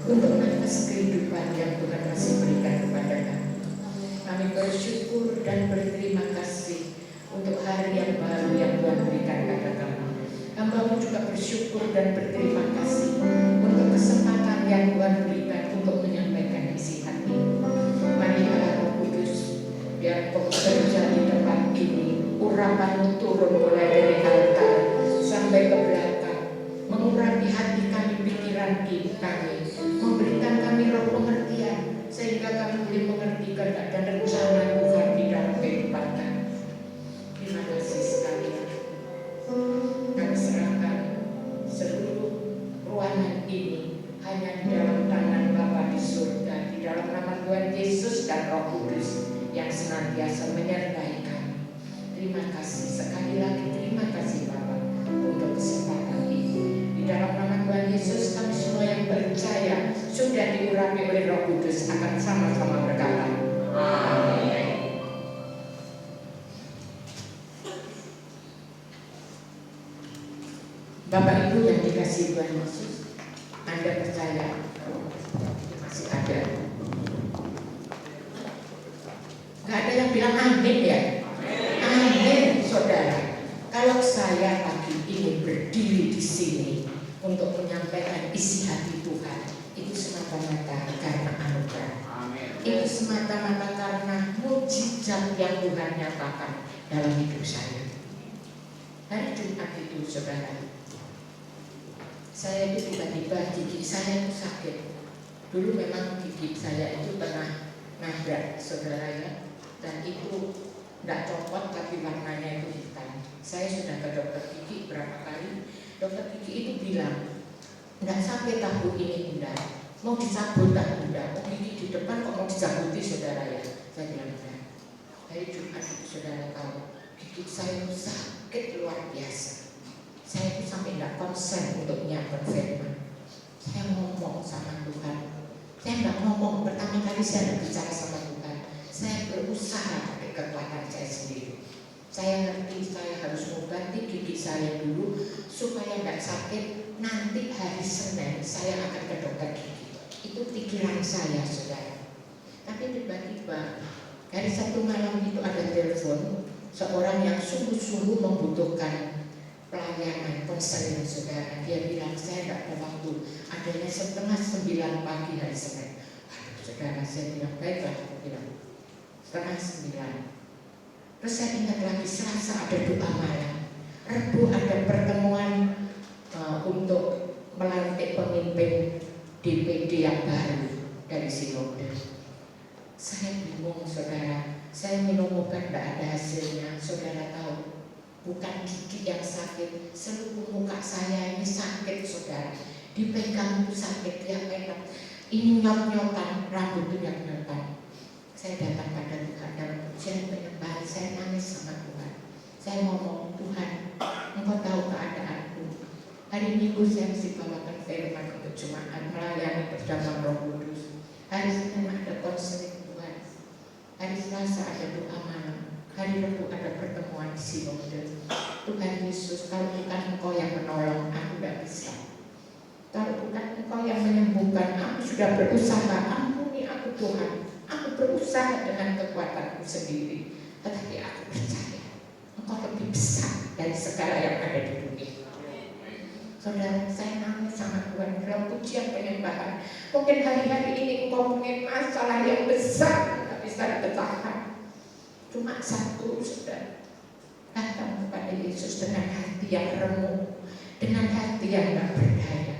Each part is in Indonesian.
untuk nafas kehidupan yang Tuhan masih berikan kepada kami. Kami bersyukur dan berterima kasih untuk hari yang baru yang Tuhan berikan kepada kami. Hamba-Mu juga bersyukur dan berterima kasih untuk kesempatan yang Tuhan berikan untuk menyampaikan isi hati. Mari Roh Kudus, biar Engkau bekerja di tempat ini. Urapan turun mulai dari altar sampai ke belakang, mengurapi hati kami, pikiran kami, memberikan kami roh pengertian sehingga kami boleh mengerti kehendak dan rencana Tuhan di dalam kehidupan kami. Terima kasih sekali. Kami serahkan seluruh ruangan ini hanya di dalam tangan Bapa di surga, di dalam nama Tuhan Yesus dan Roh Kudus yang senantiasa menyertai kami. Terima kasih sekali lagi, terima kasih Bapa untuk kesempatan ini. Di dalam nama Tuhan Yesus kami semua yang percaya sudah diurapi oleh Roh Kudus akan sama-sama berkata, amin. Bapak Ibu yang dikasihi Tuhan Yesus, Anda percaya masih ada? Gak ada yang bilang amin ya? Amin, saudara. Kalau saya pagi ini berdiri di sini untuk menyampaikan isi hati Tuhan, itu semata-mata karena anugerah. Itu semata-mata karena mujizat yang Tuhan nyatakan dalam hidup saya. Hari Jumat itu, saudara, saya itu tiba-tiba gigi saya itu sakit. Dulu memang gigi saya itu pernah nabrak, saudara ya, dan itu tidak copot tapi warnanya itu hitam. Saya sudah ke dokter gigi berapa kali. Dokter gigi itu bilang, tidak sakit tahu ini bunda, mau dicabut tak bunda? Oh gigi di depan kok mau dicabuti saudara ya? Saya bilang enggak. Hari Jumat itu saudara tahu, gigi saya itu sakit luar biasa. Saya itu sampai tidak konsen untuk menyiapkan firman. Saya ngomong sama Tuhan. Saya tidak ngomong, pertama kali saya tidak bicara sama Tuhan. Saya berusaha pakai kekuatan saya sendiri. Saya ngerti saya harus mengganti gigi saya dulu supaya tidak sakit. Nanti hari Senin saya akan ke dokter gigi. Itu pikiran saya, saudara. Tapi tiba-tiba hari Sabtu malam itu ada telepon seorang yang sungguh-sungguh membutuhkan pelayanan konseling, saudara. Dia bilang saya tidak ada waktu, adanya 8:30 pagi hari Senin. Saudara, saya bilang baiklah, aku bilang 8:30. Terus saya ingat lagi Selasa ada doa malam, Rabu ada pertemuan untuk melantik pemimpin DPD yang baru dari Sinode. Saya bingung, saudara. Saya minum obat tidak ada hasilnya. Saudara tahu, bukan gigi yang sakit, seluruh muka saya ini sakit, saudara. Dipegang itu sakit, dia pegang. Ini nyot-nyotan, rambut itu nyot-nyotan. Saya datang pada Tuhan dalam pujian penyembahan, saya nangis sama Tuhan. Saya ngomong, Tuhan, Engkau tahu keadaanku. Hari Minggu saya mesti bawakan firman untuk jemaat, melayani bersama Roh Kudus. Hari Senin ada konseling Tuhan. Hari Selasa ada doa malam. Hari Rabu ada pertemuan di Sinode. Tuhan Yesus, kalau bukan Engkau yang menolong, aku tidak bisa. Kalau bukan Engkau yang menyembuhkan, aku sudah berusaha. Ampuni aku Tuhan. Aku berusaha dengan kekuatanku sendiri. Tetapi aku percaya Engkau lebih besar dari segala yang ada di dunia. Saudara, saya nangis sama Tuhan dalam pujian penyembahan. Mungkin hari-hari ini Engkau punya masalah yang besar, tak bisa dipecahkan. Cuma satu, saudara, datang kepada Yesus dengan hati yang remuk, dengan hati yang tidak berdaya.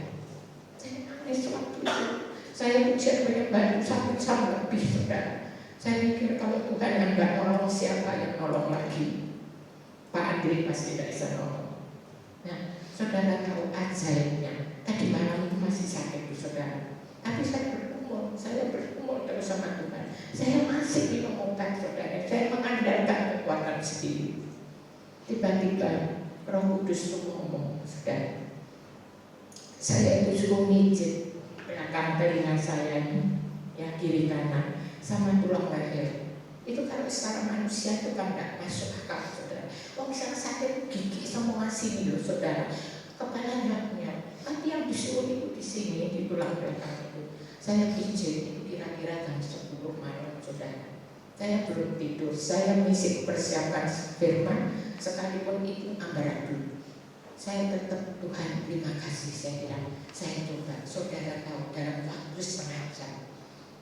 Saya nangis waktu itu. Saya pujian penyembahan sampai lebih, saudara. Saya mikir kalau Tuhan yang tidak nolong, siapa yang nolong lagi? Pak Andri pasti tidak bisa nolong. Nah, saudara tahu ajaibnya. Tadi malam itu masih sakit, saudara. Tapi saya berumur terus sama Tuhan. Saya masih minum obat, saudara. Saya mengandalkan kekuatan sendiri. Tiba-tiba Roh Kudus itu ngomong, saudara. Saya itu suruh mijit belakang telinga saya ini, yang kiri kanan, sama tulang leher. Itu kalau secara manusia itu kan tidak masuk akal, saudara. Oh misalnya sakit gigi sama ngasih loh, saudara. Kepala nyat. Tapi yang disuruh itu di sini, di tulang belakang itu. Saya izin kira-kira jam 10 malam, saudara. Saya belum tidur, saya mesti persiapkan firman, sekalipun itu ambaradul. Saya tetap, Tuhan terima kasih, saya bilang, saya coba. Saudara tahu dalam waktu setengah jam,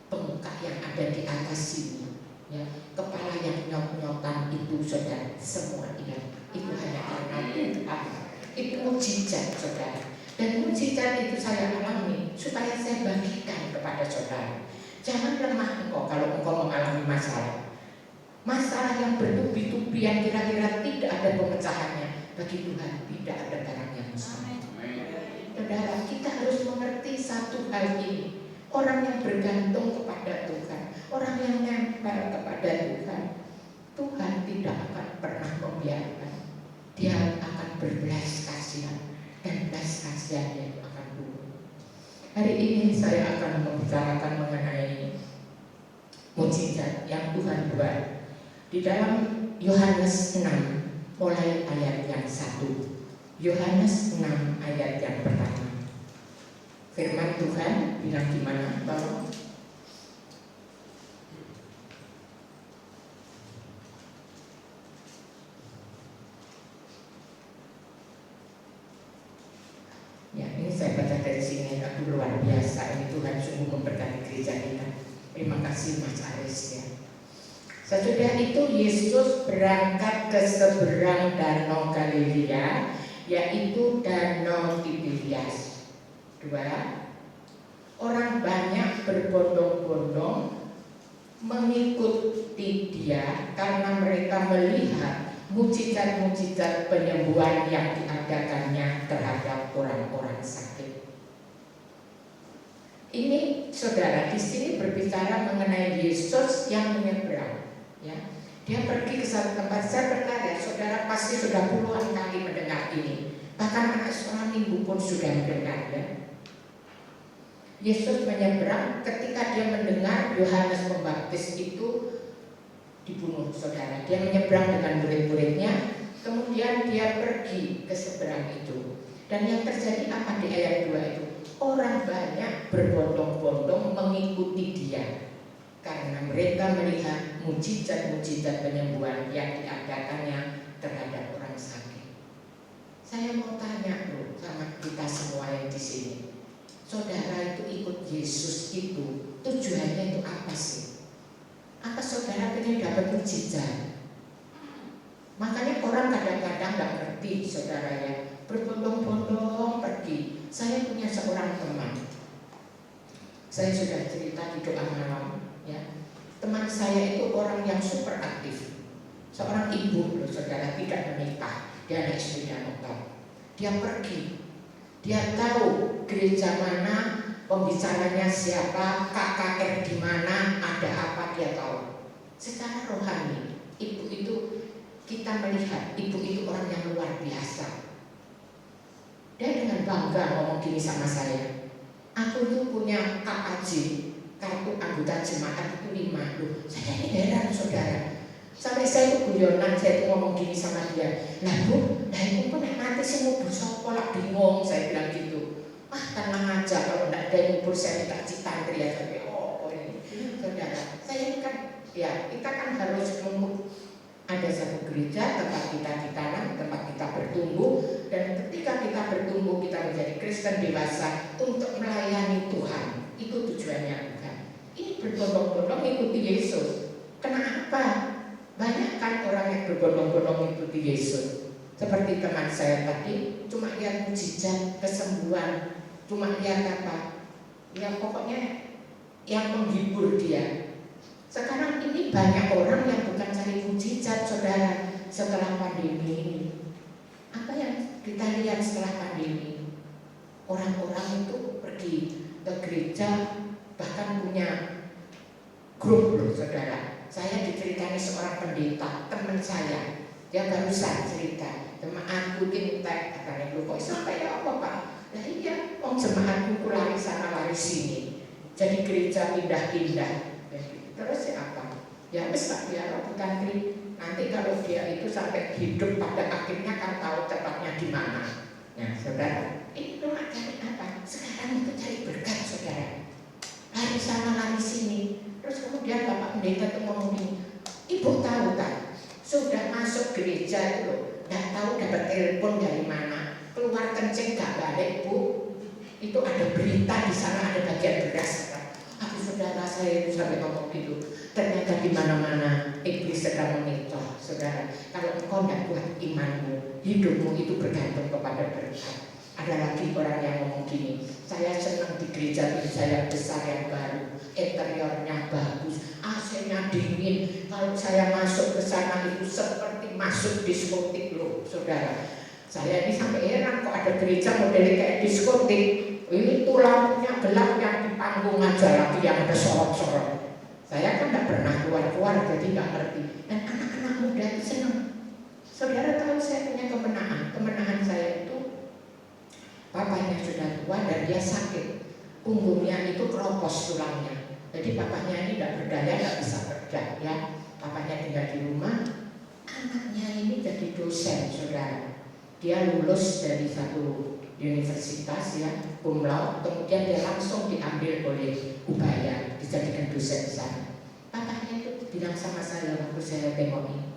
pemuka yang ada di atas sini, ya, kepala yang nyot-nyotan itu, saudara, semua hilang. Itu hanya karena Tuhan. Itu mujizat, saudara. Dan mujizat itu saya alami supaya saya bagikan kepada saudara. Jangan lemah engkau kalau engkau mengalami masalah. Masalah yang bertubi-tubi yang kira-kira tidak ada pemecahannya, bagi Tuhan tidak ada barang yang mustahil. Saudara, kita harus mengerti satu hal ini. Orang yang bergantung kepada Tuhan, orang yang nempel kepada Tuhan, Tuhan tidak akan pernah membiarkan. Dia akan berbelas kasihan, dan belas kasihannya itu akan turun. Hari ini saya akan membicarakan mengenai mujizat yang Tuhan buat di dalam Yohanes 6 mulai ayat yang 1. Yohanes 6 ayat yang pertama. Firman Tuhan bilang gimana? Bahwa ya, ini saya baca dari sini. Aduh, luar biasa, ini Tuhan sungguh memberkati gereja kita. Terima kasih Mas Aris ya. Sesudah itu Yesus berangkat ke seberang danau Galilea, yaitu danau Tiberias. 2. Orang banyak berbondong-bondong mengikuti dia karena mereka melihat mujizat-mujizat penyembuhan yang diadakannya terhadap orang-orang sakit. Ini saudara di sini berbicara mengenai Yesus yang menyeberang. Ya, dia pergi ke satu tempat. Saya percaya saudara pasti sudah puluhan kali mendengar ini. Bahkan anak sekolah minggu pun sudah mendengar ya. Yesus menyeberang ketika dia mendengar Yohanes Pembaptis itu dibunuh, saudara. Dia menyeberang dengan murid-muridnya, kemudian dia pergi ke seberang itu. Dan yang terjadi apa di ayat 2 itu? Orang banyak berbondong-bondong mengikuti dia karena mereka melihat mujizat-mujizat penyembuhan yang diadakannya terhadap orang sakit. Saya mau tanya loh sama kita semua yang di sini. Saudara itu ikut Yesus itu tujuannya itu apa sih? Apa saudara pengen dapat mujizat? Makanya orang kadang-kadang nggak ngerti, saudara ya, berbondong-bondong pergi. Saya punya seorang teman. Saya sudah cerita di doa malam. Ya, teman saya itu orang yang super aktif, seorang ibu loh saudara, tidak menikah, dia naik sepeda motor, dia pergi, dia tahu gereja mana, pembicaranya siapa, KKR di mana, ada apa dia tahu. Secara rohani, ibu itu kita melihat ibu itu orang yang luar biasa. Dia dengan bangga ngomong gini sama saya, aku itu punya KAJ, kartu anggota jemaat itu 5. Loh, saya ini heran saudara. Sampai saya itu guyonan, saya itu ngomong gini sama dia. Nah bu, nah itu pun nanti saya ngubur sopo lah, bingung, saya bilang gitu. Ah tenang aja, kalau tidak ada yang ngubur saya minta citandri ya. Tapi oh ini saudara, saya ini kan ya kita kan harus ada satu gereja tempat kita ditanam, tempat kita bertumbuh, dan ketika kita bertumbuh kita menjadi Kristen dewasa untuk melayani Tuhan. Itu tujuannya. Ini berbondong-bondong ikuti Yesus. Kenapa? Banyak kan orang yang berbondong-bondong ikuti Yesus. Seperti teman saya tadi, cuma lihat mujizat kesembuhan, cuma lihat apa? Ya pokoknya yang menghibur dia. Sekarang ini banyak orang yang bukan cari mujizat, saudara. Setelah pandemi ini, apa yang kita lihat setelah pandemi? Orang-orang itu pergi ke gereja, bahkan punya grup loh saudara. Saya diceritani seorang pendeta, teman saya, dia barusan cerita, jemaatku intek, katanya lu kok sampai ya apa pak? Nah iya, jemaatku lari sana lari sini, jadi gereja pindah-pindah. Terus ya apa? Ya wes tak biar bukan nanti kalau dia itu sampai hidup pada akhirnya kan tahu tepatnya di mana. Nah saudara, itu cari apa? Sekarang itu cari berkat saudara. Kita tuh ngomong gini, ibu tahu tak? Sudah masuk gereja itu loh, nggak tahu dapat telepon dari mana, keluar kencing gak balik bu. Itu ada berita di sana, ada bagian beras. Aku saudara saya itu sampai ngomong gitu. Ternyata di mana-mana iblis sedang mengincar, saudara. Kalau engkau tidak kuat imanmu, hidupmu itu bergantung kepada berkat. Ada lagi orang yang ngomong gini, saya senang di gereja saya besar yang baru, interiornya bagus, AC-nya dingin. Kalau saya masuk ke sana itu seperti masuk diskotik loh, saudara. Saya ini sampai heran kok ada gereja modelnya kayak diskotik. Ini tuh lampunya gelap yang di panggung aja lagi yang ada sorot-sorot. Saya kan tidak pernah keluar-keluar jadi nggak ngerti. Dan anak-anak muda itu senang. Saudara tahu saya punya kemenahan. Kemenahan saya itu papanya sudah tua dan dia sakit. Punggungnya itu keropos tulangnya. Jadi papanya ini tidak berdaya, tidak bisa kerja ya. Papanya tinggal di rumah. Anaknya ini jadi dosen, saudara. Dia lulus dari satu universitas ya, cum laude, kemudian dia langsung diambil oleh Ubaya, dijadikan dosen di sana. Papanya itu bilang sama saya waktu saya tengok ini,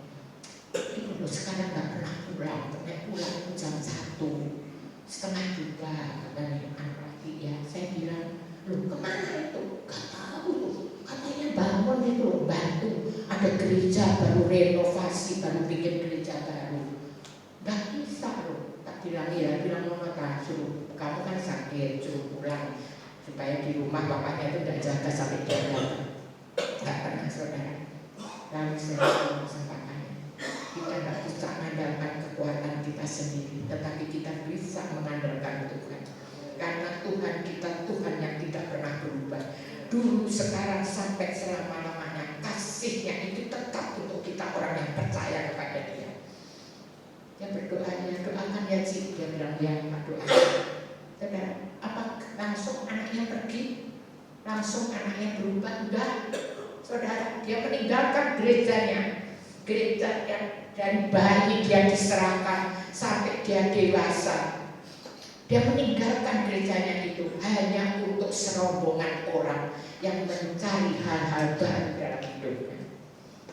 ibu loh sekarang nggak pernah pulang, ternyata pulang itu jam 1:30 juga, katanya anak lagi ya. Saya bilang, loh kemana itu? Gak tahu tuh, katanya bangun itu bantu, ada gereja baru renovasi, baru bikin gereja baru. Gak bisa loh, tak bilang ya, bilang mama tak suruh, kamu kan sakit, suruh pulang supaya di rumah bapaknya itu tidak jaga sampai dia datang. Gak pernah saudara. Lalu saya ngomong sama kakaknya, kita gak bisa mengandalkan kekuatan kita sendiri, tetapi kita bisa mengandalkan Tuhan. Karena Tuhan kita Tuhan yang tidak pernah berubah. Dulu, sekarang, sampai selama-lamanya kasihnya itu tetap untuk kita orang yang percaya kepada Dia. Ya berdoa ya, doakan ya Cik, dia bilang ya doa. Saudara, apa langsung anaknya pergi? Langsung anaknya berubah? Enggak. Saudara, dia meninggalkan gerejanya. Gereja yang dari bayi dia diserahkan sampai dia dewasa. Dia meninggalkan gerejanya itu hanya untuk serombongan orang yang mencari hal-hal baru dalam hidupnya.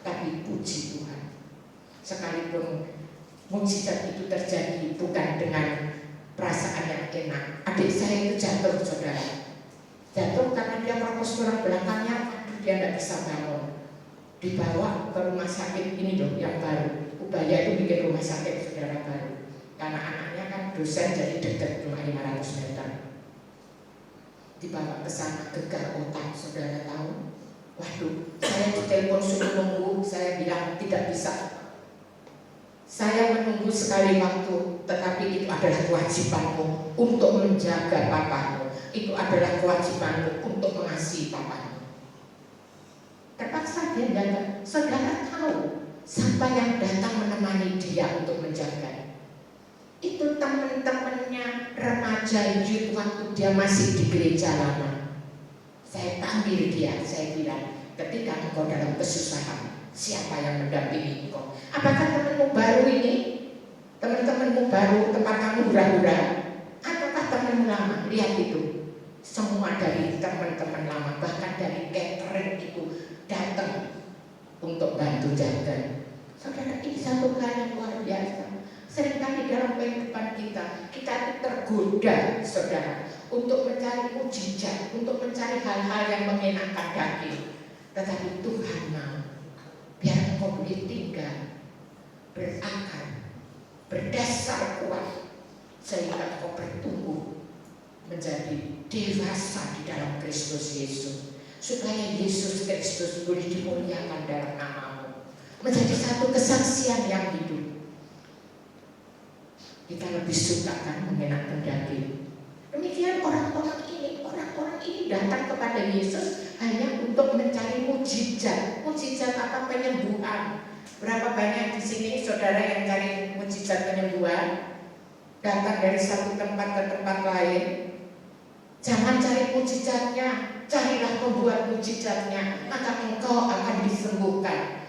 Tapi puji Tuhan, sekalipun mukjizat itu terjadi bukan dengan perasaan yang enak. Adik saya itu jatuh, saudara. Jatuh karena dia keropos tulang belakangnya, dia tidak bisa bangun. Dibawa ke rumah sakit ini loh yang baru. Ubaya itu bikin rumah sakit saudara baru. Karena anaknya kan dosen jadi dekat cuma 500 meter. Dibawa ke sana, gegar otak, saudara tahu. Waduh, saya ditelepon suruh nunggu, saya bilang tidak bisa. Saya menunggu sekali waktu, tetapi itu adalah kewajibanmu untuk menjaga papamu. Itu adalah kewajibanmu untuk mengasihi papamu. Terpaksa dia datang. Saudara tahu siapa yang datang menemani dia untuk menjaga? Itu teman-temannya remaja youth waktu dia masih di gereja lama. Saya panggil dia, saya bilang, ketika engkau dalam kesusahan, siapa yang mendampingi engkau? Apakah temanmu baru ini? Teman-temanmu baru, tempat kamu hura-hura? Ataukah temanmu lama? Lihat itu. Semua dari teman-teman lama, bahkan dari catering itu datang untuk bantu jaga. Saudara, ini satu hal yang luar biasa. Seringkali dalam kehidupan kita tergoda, saudara, untuk mencari mujizat, untuk mencari hal-hal yang mengenakan daging. Tetapi Tuhan mau biar engkau boleh tinggal, berakar, berdasar kuat, sehingga engkau bertumbuh menjadi dewasa di dalam Kristus Yesus, supaya Yesus Kristus boleh dimuliakan dalam namamu, menjadi satu kesaksian yang hidup. Kita lebih suka kan mengenakan daging. Demikian orang-orang ini datang kepada Yesus hanya untuk mencari mujizat. Mujizat apa? Penyembuhan. Berapa banyak di sini saudara yang cari mujizat penyembuhan? Datang dari satu tempat ke tempat lain. Jangan cari mujizatnya, carilah pembuat mujizatnya, maka engkau akan disembuhkan.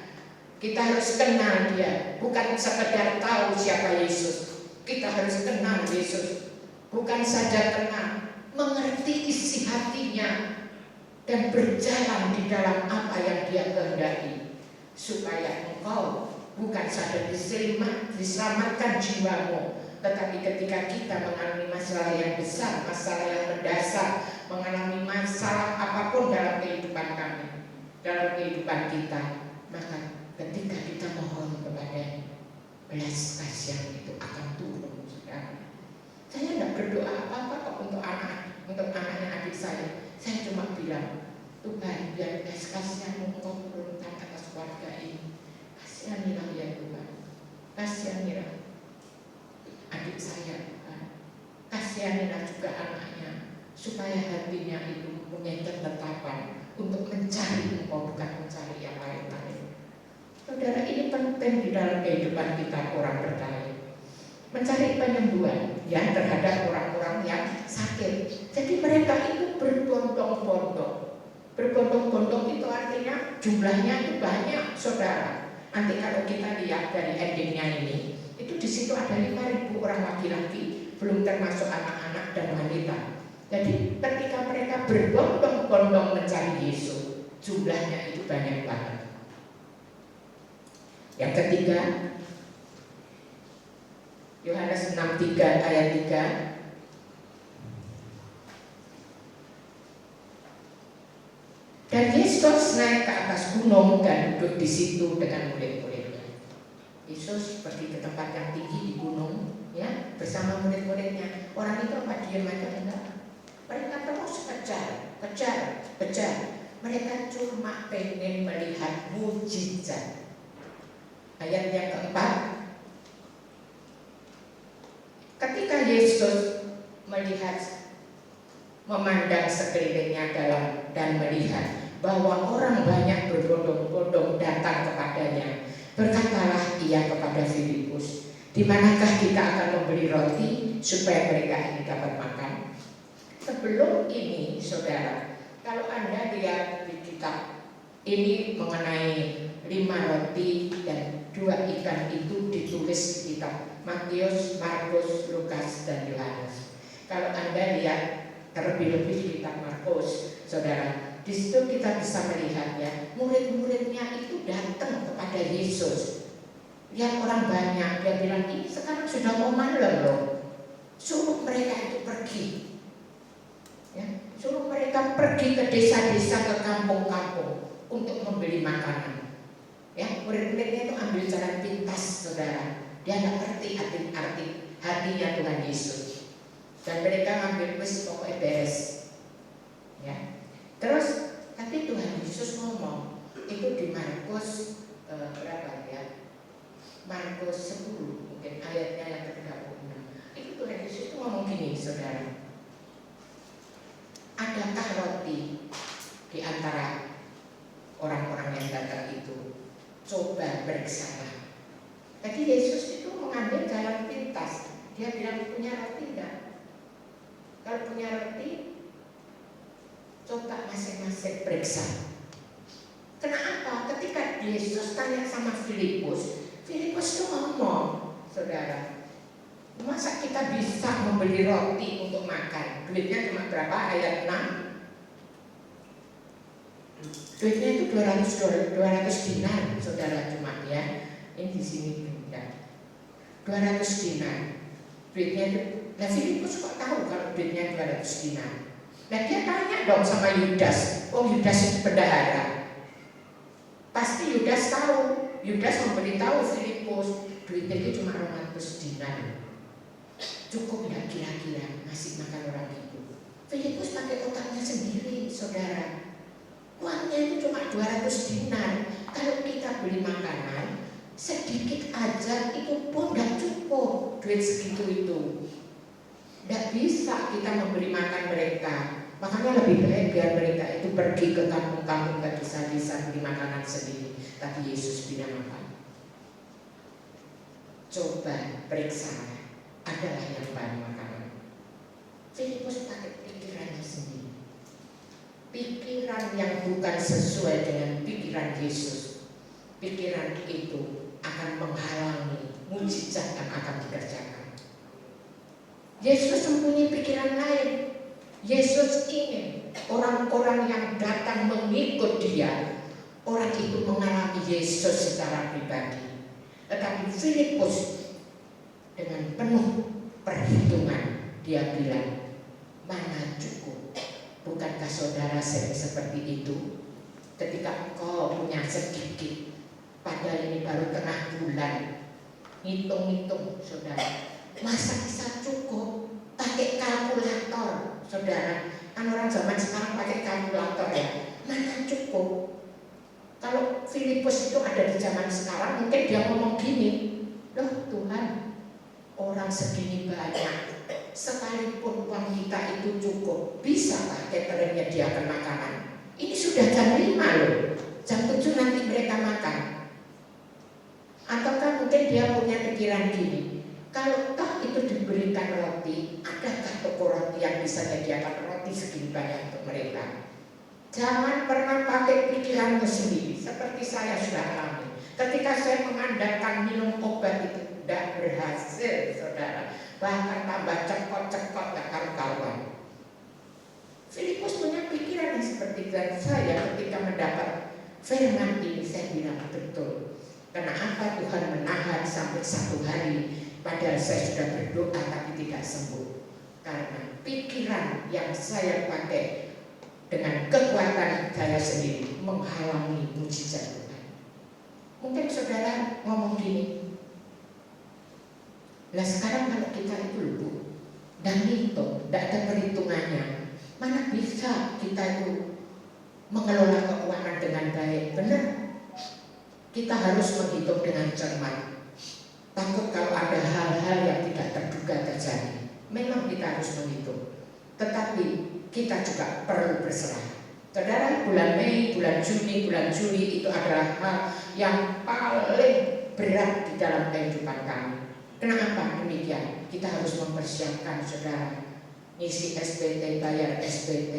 Kita harus kenal Dia, bukan sekedar tahu siapa Yesus. Kita harus kenal Yesus, bukan saja kenal, mengerti isi hatinya. dan berjalan di dalam apa yang Dia kehendaki, supaya engkau bukan saja diselamatkan jiwamu, tetapi ketika kita mengalami masalah yang besar, masalah yang mendasar, mengalami masalah apapun dalam kehidupan kami, dalam kehidupan kita, maka ketika kita mohon kepada belas kasihan itu akan turun, saudara. Saya tidak berdoa apa-apa kok untuk anaknya adik saya. Saya cuma bilang, Tuhan, biar belas kasihan-Mu Engkau turunkan atas keluarga ini. Kasihanilah ya Tuhan, kasihanilah adik saya, Tuhan. Kasihanilah juga anaknya, supaya hatinya itu punya ketetapan untuk mencari Engkau, bukan mencari yang lain-lain. Saudara, ini penting di dalam kehidupan kita orang percaya. Mencari penyembuhan ya terhadap orang-orang yang sakit. Jadi mereka itu berbondong-bondong. Berbondong-bondong itu artinya jumlahnya itu banyak, saudara. Nanti kalau kita lihat dari endingnya ini, itu di situ ada 5.000 orang laki-laki, belum termasuk anak-anak dan wanita. Jadi ketika mereka berbondong-bondong mencari Yesus, jumlahnya itu banyak banget. Yang ketiga, Yohanes 6:3 ayat 3. Dan Yesus naik ke atas gunung dan duduk di situ dengan murid-muridnya. Yesus pergi ke tempat yang tinggi di gunung, ya, bersama murid-muridnya. Orang itu apa diam aja enggak? Mereka terus kejar. Mereka cuma pengen melihat mujizat. Ayat yang keempat. Ketika Yesus memandang sekelilingnya dan melihat bahwa orang banyak berbondong-bondong datang kepadanya, berkatalah Ia kepada Filipus, di manakah kita akan membeli roti supaya mereka ini dapat makan? Sebelum ini, saudara, kalau Anda lihat di kitab ini mengenai 5 roti dan 2 ikan itu ditulis di kitab Matius, Markus, Lukas, dan Yohanes. Kalau Anda lihat terlebih-lebih di kitab Markus, saudara, di situ kita bisa melihat ya, murid-muridnya itu datang kepada Yesus. Lihat orang banyak, dia bilang ini sekarang sudah mau malam loh. Suruh mereka itu pergi. Ya, suruh mereka pergi ke desa-desa, ke kampung-kampung untuk membeli makanan. Ya, murid-muridnya itu ambil jalan pintas, saudara. Dia nggak ngerti arti hatinya Tuhan Yesus. Dan mereka ngambil wis pokoknya beres. Ya. Terus, tapi Tuhan Yesus ngomong itu di Markus berapa ya? Markus 10 mungkin ayatnya yang ke-36. Itu Tuhan Yesus itu ngomong gini, saudara. Adakah roti di antara orang-orang yang datang itu? Coba periksalah. Tadi Yesus itu mengambil jalan pintas. Dia bilang punya roti enggak? Kalau punya roti, coba masing-masing periksa. Kenapa? Ketika Yesus tanya sama Filipus itu ngomong, saudara, masa kita bisa membeli roti untuk makan? Duitnya cuma berapa? Ayat 6. Duitnya itu 200 dinar, saudara, cuma ya. Ini di sini ya. 200 dinar. Duitnya itu, nah Filipus kok tahu kalau duitnya 200 dinar? Nah dia tanya dong sama Yudas. Oh, Yudas itu bendahara. Pasti Yudas tahu. Yudas memberitahu Filipus, duitnya itu cuma 200 dinar. Cukup nggak kira-kira ngasih makan orang itu? Filipus pakai otaknya sendiri, saudara. Uangnya itu cuma 200 dinar. Kalau kita beli makanan sedikit aja itu pun nggak cukup duit segitu itu. Nggak bisa kita memberi makan mereka. Makanya lebih baik biar mereka itu pergi ke kampung-kampung, ke desa-desa beli makanan sendiri. Tapi Yesus bilang apa? Coba periksa, adalah yang banyak makanan. Filipus pakai pikirannya sendiri. Pikiran yang bukan sesuai dengan pikiran Yesus, pikiran itu akan menghalangi mujizat yang akan dikerjakan. Yesus mempunyai pikiran lain. Yesus ingin orang-orang yang datang mengikut dia, orang itu mengalami Yesus secara pribadi. Tetapi Filipus dengan penuh perhitungan dia bilang, mana cukup? Bukankah saudara sering seperti itu? Ketika engkau punya sedikit, padahal ini baru tengah bulan, hitung-hitung saudara, masa bisa cukup? Pakai kalkulator saudara, kan orang zaman sekarang pakai kalkulator ya, mana cukup? Kalau Filipus itu ada di zaman sekarang, mungkin dia ngomong gini, loh Tuhan, orang segini banyak, sekalipun uang kita itu cukup, bisakah cateringnya dia makanan? Ini sudah jam 5 loh, jam 7 nanti mereka makan. Ataukah mungkin dia punya pikiran gini, kalau toh itu diberikan roti, adakah toko roti yang bisa menyediakan roti segini banyak untuk mereka? Jangan pernah pakai pikiranmu sendiri, seperti saya sudah alami. Ketika saya mengandalkan minum obat itu tidak berhasil, saudara. Bahkan tambah cekot-cekot gak karu-karuan. Filipus punya pikiran yang seperti dan saya ketika mendapat firman ini, saya bilang betul. Kenapa Tuhan menahan sampai 1 hari, padahal saya sudah berdoa tapi tidak sembuh? Karena pikiran yang saya pakai dengan kekuatan saya sendiri menghalangi mujizat Tuhan. Mungkin saudara ngomong gini, lah sekarang kalau kita itu luput dan hitung, tidak ada perhitungannya, mana bisa kita itu mengelola keuangan dengan baik? Benar, kita harus menghitung dengan cermat. Takut kalau ada hal-hal yang tidak terduga terjadi, memang kita harus menghitung. Tetapi kita juga perlu berserah. Saudara, bulan Mei, bulan Juni, bulan Juli itu adalah hal yang paling berat di dalam kehidupan kami. Kenapa demikian? Kita harus mempersiapkan saudara, ngisi SPT, bayar SPT,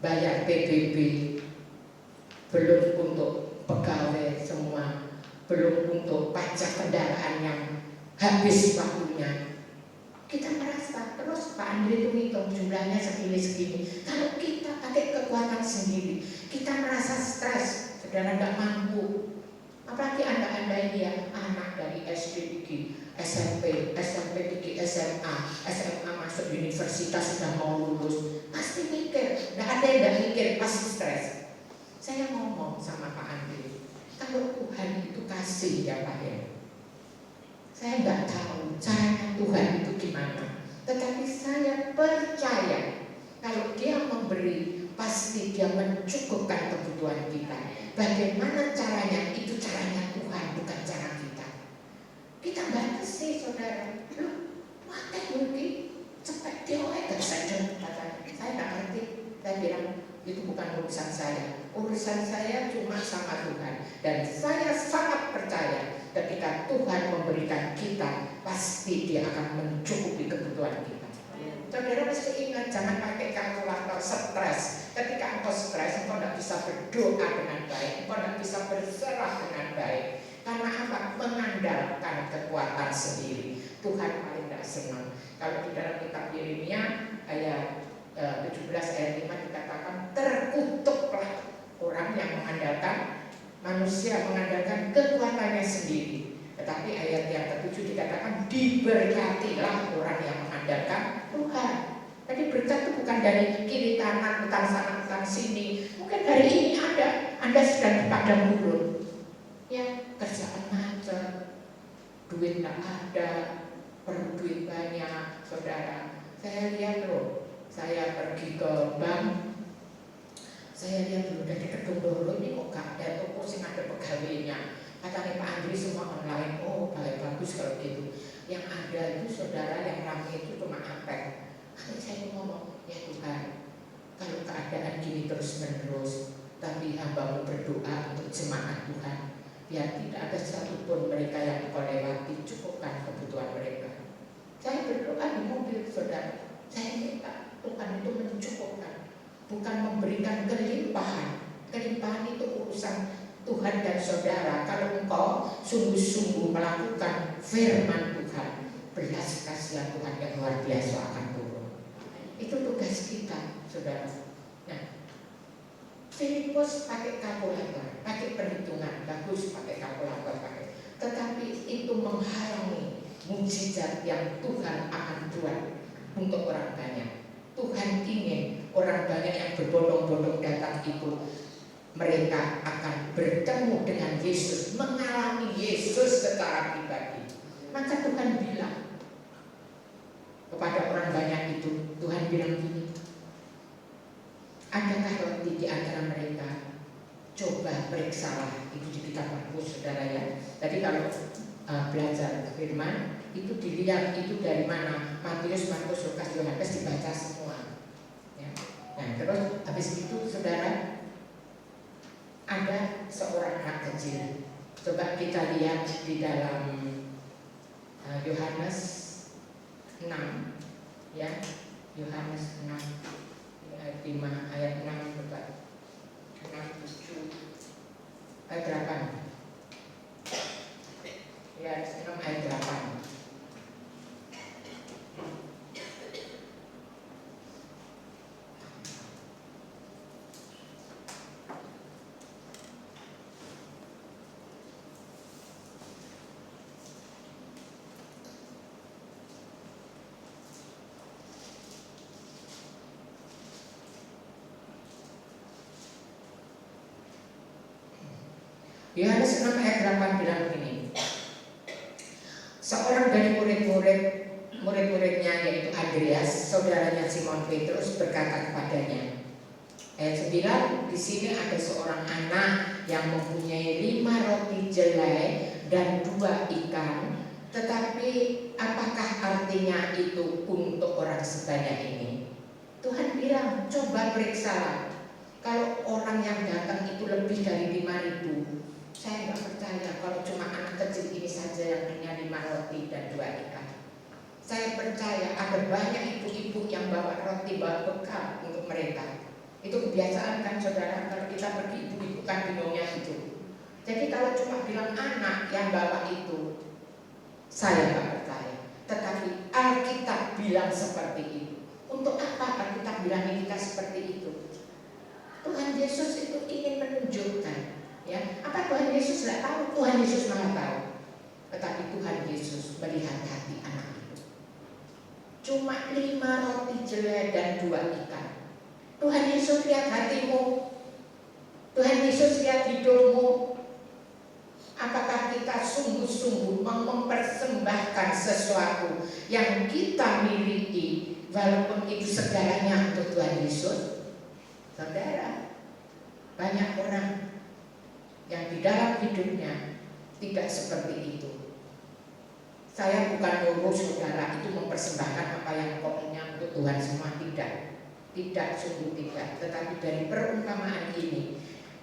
bayar PBB, belum untuk pegawai semua, belum untuk pajak kendaraan yang habis waktunya. Kita merasa terus Pak Andri itu hitung jumlahnya segini-segini. Kalau kita pakai kekuatan sendiri, kita merasa stres, saudara nggak mampu. Apalagi anda ini ya, anak dari SD pergi SMP, SMP pergi SMA, SMA masuk universitas sudah mau lulus, pasti mikir. Nggak ada yang nggak mikir, pasti stres. Saya ngomong sama Pak Andri, kalau Tuhan itu kasih ya Pak ya, saya nggak tahu caranya Tuhan itu gimana, tetapi saya percaya kalau Dia memberi, pasti Dia mencukupkan kebutuhan kita. Bagaimana caranya? Itu caranya Tuhan, bukan cara kita. Kita batasi saudara. Loh, makan mungkin cepet dia gak saja katanya. Saya nggak ngerti. Saya bilang itu bukan urusan saya. Urusan saya cuma sama Tuhan. Dan saya sangat percaya ketika Tuhan memberikan kita, pasti Dia akan mencukupi kebutuhan kita. Saudara mesti ingat, jangan pakai kalkulator stres. Ketika engkau stres, engkau tidak bisa berdoa dengan baik, engkau tidak bisa berserah dengan baik. Karena apa? Mengandalkan kekuatan sendiri. Tuhan paling tidak senang. Kalau di dalam kitab Yeremia ayat 17 ayat 5 dikatakan, terkutuklah orang yang mengandalkan manusia, mengandalkan kekuatannya sendiri. Tetapi ayat yang ke-7 dikatakan, diberkatilah orang yang mengandalkan Tuhan. Tadi berkat itu bukan dari kiri kanan, utang sana, utang sini. Mungkin hari ini Anda sedang di padang gurun, ya kerjaan macet, duit tidak ada, perlu duit banyak, saudara. Saya lihat loh, saya pergi ke bank, saya lihat dulu dari gedung dulu ini kok gak ada toko sing ada pegawainya. Katanya Pak Andri semua online. Oh bagus kalau gitu. Yang ada itu saudara yang ramai itu cuma apek. Nanti saya ngomong, ya Tuhan, kalau keadaan gini terus menerus, tapi hamba-Mu berdoa untuk jemaat Tuhan, biar tidak ada satupun mereka yang Engkau lewati, cukupkan kebutuhan mereka. Saya berdoa di mobil saudara, saya minta Tuhan itu mencukupkan, bukan memberikan kelimpahan. Kelimpahan itu urusan Tuhan dan saudara. Kalau engkau sungguh-sungguh melakukan firman Tuhan, belas kasihan Tuhan yang luar biasa akan turun. Itu tugas kita, saudara. Nah, Filipus pakai kalkulator, pakai perhitungan, bagus pakai kalkulator, tetapi itu menghalangi mujizat yang Tuhan akan buat untuk orang banyak. Tuhan ingin orang banyak yang berbondong-bondong datang itu, mereka akan bertemu dengan Yesus, mengalami Yesus secara pribadi. Maka Tuhan bilang kepada orang banyak itu, Tuhan bilang gini, adakah roti di antara mereka? Coba periksalah. Itu di kitab Markus, saudara ya. Tadi kalau belajar firman itu dilihat itu dari mana, Matius, Markus, Lukas, Yohanes dibaca semua ya. Nah terus habis itu saudara, ada seorang anak kecil. Coba kita lihat di dalam Yohanes 6 ya, Yohanes 6 ayat 5, ayat 6 coba 6, 7 ayat 8 ya, 6 ayat 8. Yohanes 6 ayat 8 bilang begini, seorang dari murid-muridnya yaitu Andreas, saudaranya Simon Petrus, berkata kepadanya, ayat 9, di sini ada seorang anak yang mempunyai 5 roti jelai dan 2 ikan, tetapi apakah artinya itu untuk orang sebanyak ini? Tuhan bilang, coba periksalah. Kalau orang yang datang itu lebih dari 5.000, saya nggak percaya kalau cuma anak kecil ini saja yang punya 5 roti dan 2 ikan. Saya percaya ada banyak ibu-ibu yang bawa roti, bawa bekal untuk mereka. Itu kebiasaan kan saudara, kalau kita pergi ibu-ibu kan bingungnya itu. Jadi kalau cuma bilang anak yang bawa itu, saya nggak percaya. Tetapi Alkitab bilang seperti itu. Untuk apa Alkitab bilang kita seperti itu? Tuhan Yesus itu ingin menunjukkan, ya, apa Tuhan Yesus tidak tahu? Tuhan Yesus maha tahu. Tetapi Tuhan Yesus melihat hati anak itu. Cuma 5 roti jelai dan 2 ikan. Tuhan Yesus lihat hatimu. Tuhan Yesus lihat hidupmu. Apakah kita sungguh-sungguh mempersembahkan sesuatu yang kita miliki, walaupun itu segalanya untuk Tuhan Yesus? Saudara, banyak orang yang di dalam hidupnya tidak seperti itu. Saya bukan nyuruh saudara itu mempersembahkan apa yang pokoknya untuk Tuhan semua, tidak, sungguh tidak. Tetapi dari perumpamaan ini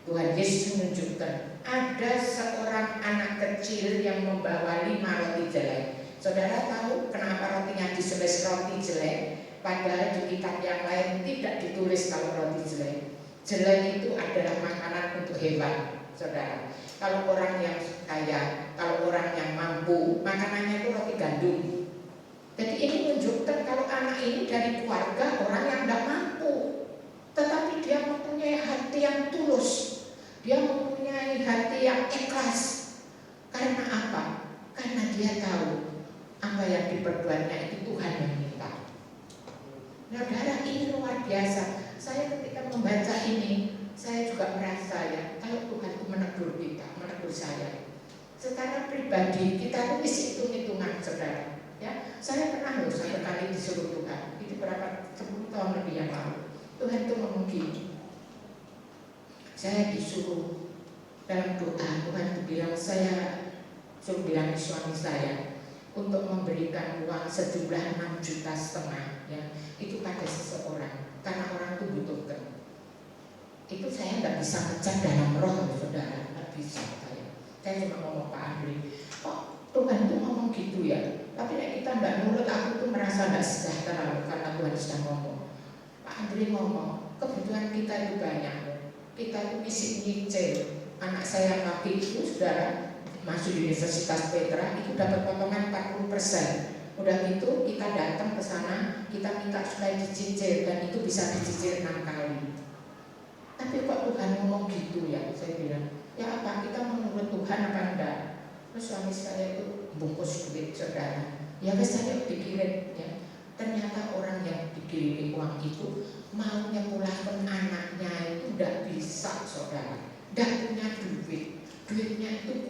Tuhan Yesus menunjukkan ada seorang anak kecil yang membawa 5 roti jelai. Saudara tahu kenapa rotinya disebut roti jelai? Padahal di kitab yang lain tidak ditulis kalau roti jelai. Jelai itu adalah makanan untuk hewan, saudara. Kalau orang yang kaya, kalau orang yang mampu, makanannya itu roti gandum. Jadi ini menunjukkan kalau anak ini dari keluarga orang yang tidak mampu, tetapi dia mempunyai hati yang tulus, dia mempunyai hati yang ikhlas. Karena apa? Karena dia tahu apa yang diperbuatnya itu Tuhan yang minta. Saudara, ini luar biasa. Saya ketika membaca ini, saya juga merasa ya, kalau Tuhan itu menegur kita, menegur saya. Secara pribadi kita tulis hitung-hitungan, saudara. Ya, saya pernah loh satu kali disuruh Tuhan. Itu berapa 10 tahun lebih yang lalu. Tuhan itu ngomong gini. Saya disuruh dalam doa, Tuhan itu bilang, saya suruh bilang suami saya untuk memberikan uang sejumlah 6,5 juta ya, itu pada seseorang karena orang itu butuhkan. Itu saya nggak bisa ngecek dalam roh, saudara, nggak bisa saya cuma ngomong Pak Andri, kok Tuhan itu ngomong gitu ya, tapi kita nggak nurut, aku tuh merasa nggak sejahtera karena Tuhan sudah ngomong. Pak Andri ngomong, kebutuhan kita itu banyak, kita itu isi nyicil. Anak saya laki itu saudara masuk di Universitas Petra itu dapat potongan 40%. Udah gitu kita datang ke sana, kita minta supaya dicicil dan itu bisa dicicil 6 kali. Tuhan apa enggak. Terus suami saya itu bungkus duit saudara. Ya saya pikirin ya. Ternyata orang yang dikirimi uang itu maunya pulangkan anaknya itu tidak bisa saudara, tidak punya duit, duitnya itu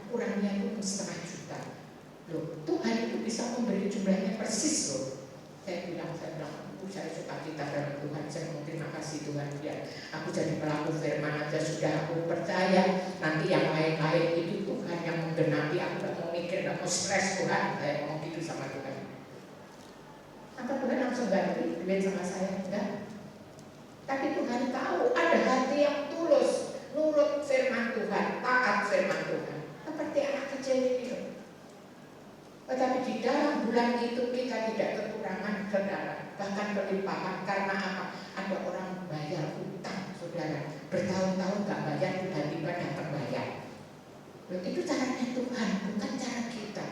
kurangnya itu 1,5 juta. Loh, Tuhan itu bisa memberi jumlahnya persis loh. Saya bilang, saya suka cita dalam Tuhan, saya mau terima kasih Tuhan ya. Aku jadi pelaku firman aja sudah, aku percaya nanti yang lain-lain itu Tuhan yang menggenapi. Aku tidak mau mikir, tidak mau stres Tuhan, saya mau gitu sama Tuhan. Apa Tuhan langsung ganti duit sama saya? Enggak. Tapi Tuhan tahu ada hati yang tulus, nurut firman Tuhan, taat firman Tuhan. Seperti anak kecil ini. Tetapi di dalam bulan itu kita tidak kekurangan saudara, bahkan berlimpahan. Karena apa? Ada orang bayar utang saudara, bertahun-tahun nggak bayar, tiba-tiba dapat bayar. Itu caranya Tuhan, bukan cara kita.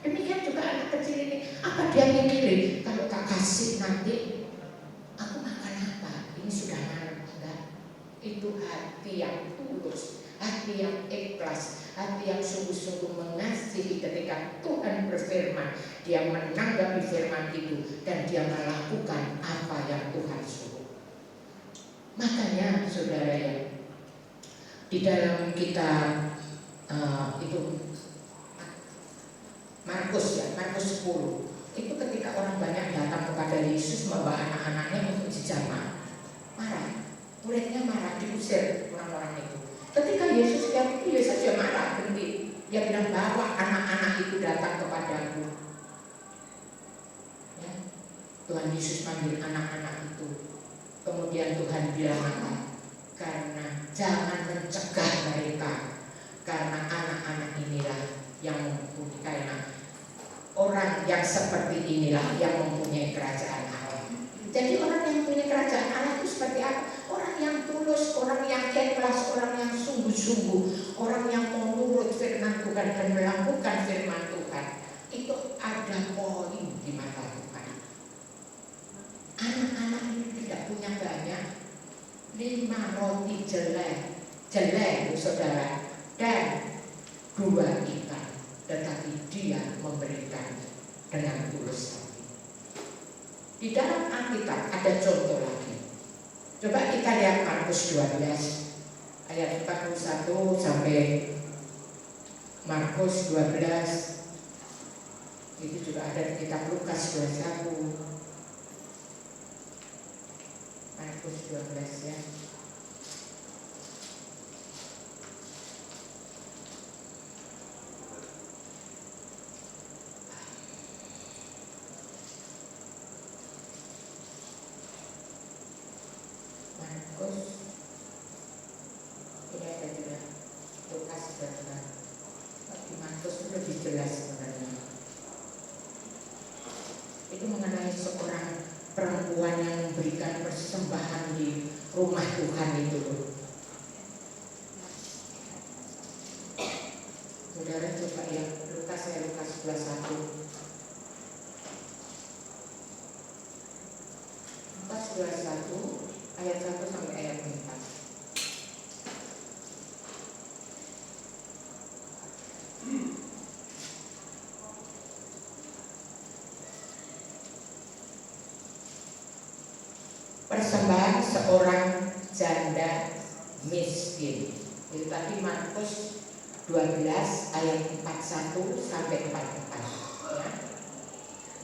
Demikian juga anak kecil ini, apa dia mikirin kalau tak kasih nanti aku makan apa? Ini sudah malam, enggak? Itu hati yang tulus, hati yang ikhlas, hati yang sungguh-sungguh mengasihi. Ketika Tuhan berfirman, dia menanggapi firman itu dan dia melakukan apa yang Tuhan suruh. Makanya saudara ya, di dalam kita itu Markus 10 itu ketika orang banyak datang kepada Yesus membawa anak-anaknya untuk dijamah, marah, muridnya marah, diusir orang-orang itu. Ketika Yesus lihat itu, Yesus dia marah, berhenti. Dia bilang, bawa anak-anak itu datang kepadaku ya. Tuhan Yesus manggil anak-anak itu. Kemudian Tuhan bilang apa? Karena jangan mencegah mereka, karena anak-anak inilah yang mempunyai, orang yang seperti inilah yang mempunyai kerajaan Allah. Jadi orang yang punya kerajaan Allah itu seperti apa? Orang yang tulus, orang yang ikhlas, orang yang sungguh-sungguh, orang yang mau nurut firman Tuhan dan melakukan firman Tuhan. Itu ada poin di mata Tuhan. Anak-anak ini tidak punya banyak, 5 roti jelek saudara, dan 2 ikan. Tetapi dia memberikan dengan tulus hati. Di dalam Alkitab ada contoh lagi. Coba kita lihat Markus 12 ayat 41 sampai Markus 12. Itu juga ada di kitab Lukas 21. Markus 12 ya. Ini ada juga Lukas juga, tapi Markus itu lebih jelas sebenarnya. Itu mengenai seorang perempuan yang memberikan persembahan di rumah Tuhan itu. Saudara coba ya, Lukas 21. Lukas 21 ayat 1 sampai ayat 4. Persembahan seorang janda miskin. Itu tadi Markus 12 ayat 41 sampai 44 ya.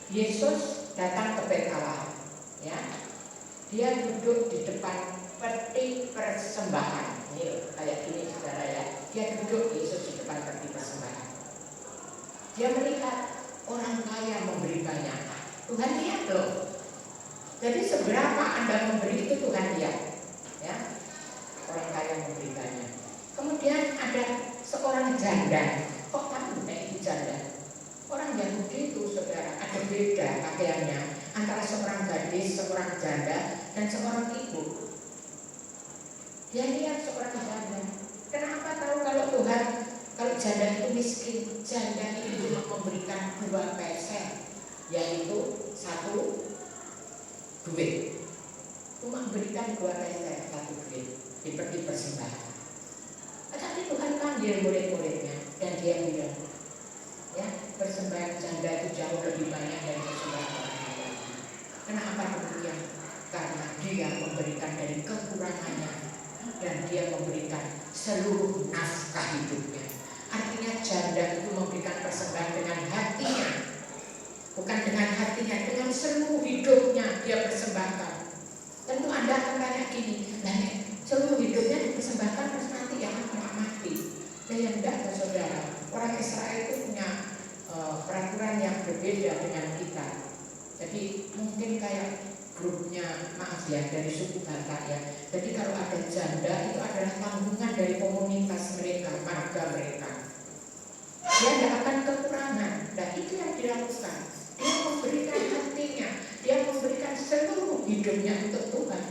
Yesus datang ke Betala ya. Dia duduk di depan peti persembahan. Ini kayak gini saudara ya. Dia duduk, Yesus di depan peti persembahan. Dia melihat orang kaya memberi banyak. Tuhan lihat loh. Jadi seberapa Anda memberi itu Tuhan lihat ya. Orang kaya memberi banyak. Kemudian ada seorang janda. Kok kamu itu janda? Orang Yahudi itu saudara ada beda pakaiannya antara seorang gadis, seorang janda, dan seorang ibu. Dia lihat seorang janda. Kenapa tahu kalau janda itu miskin? Janda itu cuma memberikan 2 peser, yaitu 1 duit. Cuma memberikan 2 peser, 1 duit, seperti persembahan. Tapi Tuhan panggil murid-muridnya. memberikan dari kekurangannya, dan dia memberikan seluruh nafkah hidupnya. Artinya janda itu memberikan persembahan dengan hatinya, bukan dengan hatinya, dengan seluruh hidupnya dia persembahkan. Tentu Anda akan tanya gini, nah seluruh hidupnya dipersembahkan terus nanti yang akan mati. Ya enggak, saudara. Orang Israel itu punya peraturan yang berbeda dengan kita. Jadi mungkin kayak grupnya, maaf ya, dari suku Batak ya. Jadi kalau ada janda itu adalah tanggungan dari komunitas mereka, marga mereka. Dia tidak akan kekurangan. Dan itu yang dilakukan. Dia memberikan hatinya, dia memberikan seluruh hidupnya untuk Tuhan.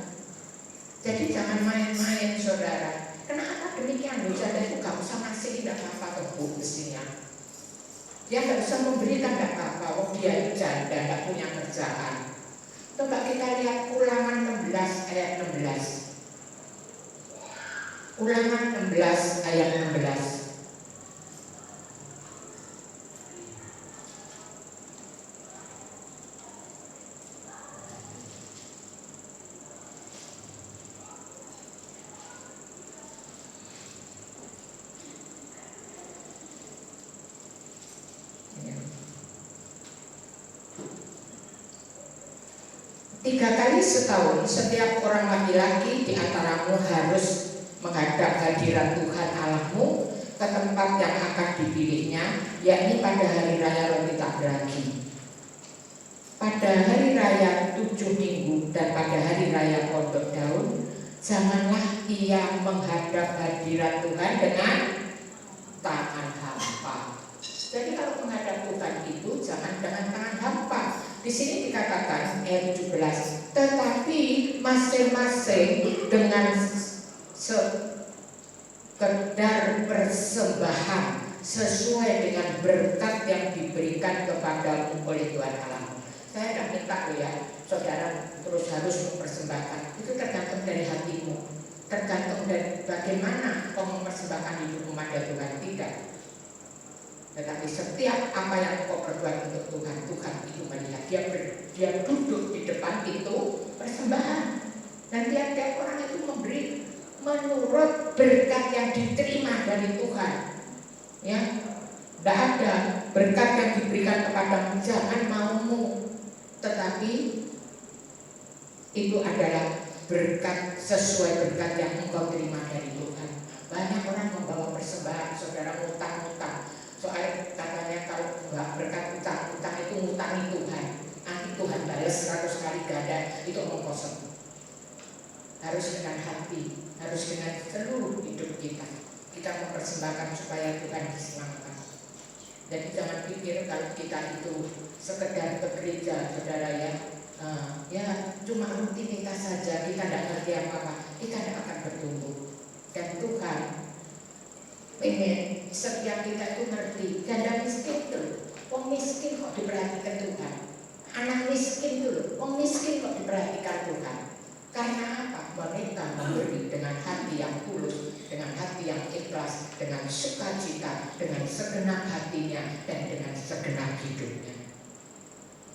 Jadi jangan main-main, saudara. Kenapa demikian? Janda itu gak usah ngasih, tidak apa-apa ke Bu mestinya. Dia gak usah memberikan, tidak apa-apa. Oh dia itu janda, tidak punya kerjaan. Coba kita lihat Ulangan 16 ayat 16. Ulangan 16 ayat 16. Tiga kali setahun setiap orang laki-laki di antaramu harus menghadap hadirat Tuhan Allahmu ke tempat yang akan dipilihnya, yakni pada hari raya roti tak beragi, pada hari raya 7 minggu, dan pada hari raya pondok daun. Janganlah ia menghadap hadirat Tuhan dengan tangan hampa. Jadi kalau menghadap Tuhan itu jangan dengan tangan hampa. Di sini dikatakan ayat 17, tetapi masing-masing dengan sekedar persembahan sesuai dengan berkat yang diberikan kepadamu oleh Tuhan Allah. Saya tidak minta loh ya, saudara terus harus mempersembahkan. Itu tergantung dari hatimu, tergantung dari bagaimana kau mempersembahkan hidupmu pada Tuhan. Tidak. Tetapi setiap apa yang kau perbuat untuk Tuhan, Tuhan itu melihat. Dia duduk di depan itu persembahan. Dan tiap-tiap orang itu memberi menurut berkat yang diterima dari Tuhan. Ya, tidak ada berkat yang diberikan kepadamu jangan maumu, tetapi itu adalah berkat sesuai berkat yang engkau terima dari Tuhan. Banyak orang membawa persembahan, saudara ngutang-ngutang. Soalnya katanya kalau nggak berkat utang itu ngutangi Tuhan, nanti Tuhan balas 100 kali ganda, itu omong kosong. Harus dengan hati, harus dengan seluruh hidup kita mempersembahkan supaya Tuhan disenangkan. Jadi jangan pikir kalau kita itu sekedar ke gereja, saudara ya, ya cuma rutinitas saja, kita tidak ngerti apa-apa, kita tidak akan bertumbuh. Dan Tuhan pengen setiap kita itu ngerti. Janda miskin tuh, wong miskin kok diperhatikan Tuhan. Anak miskin tuh, wong miskin kok diperhatikan Tuhan. Karena apa? Mereka memberi dengan hati yang tulus, dengan hati yang ikhlas, dengan sukacita, dengan segenap hatinya, dan dengan segenap hidupnya.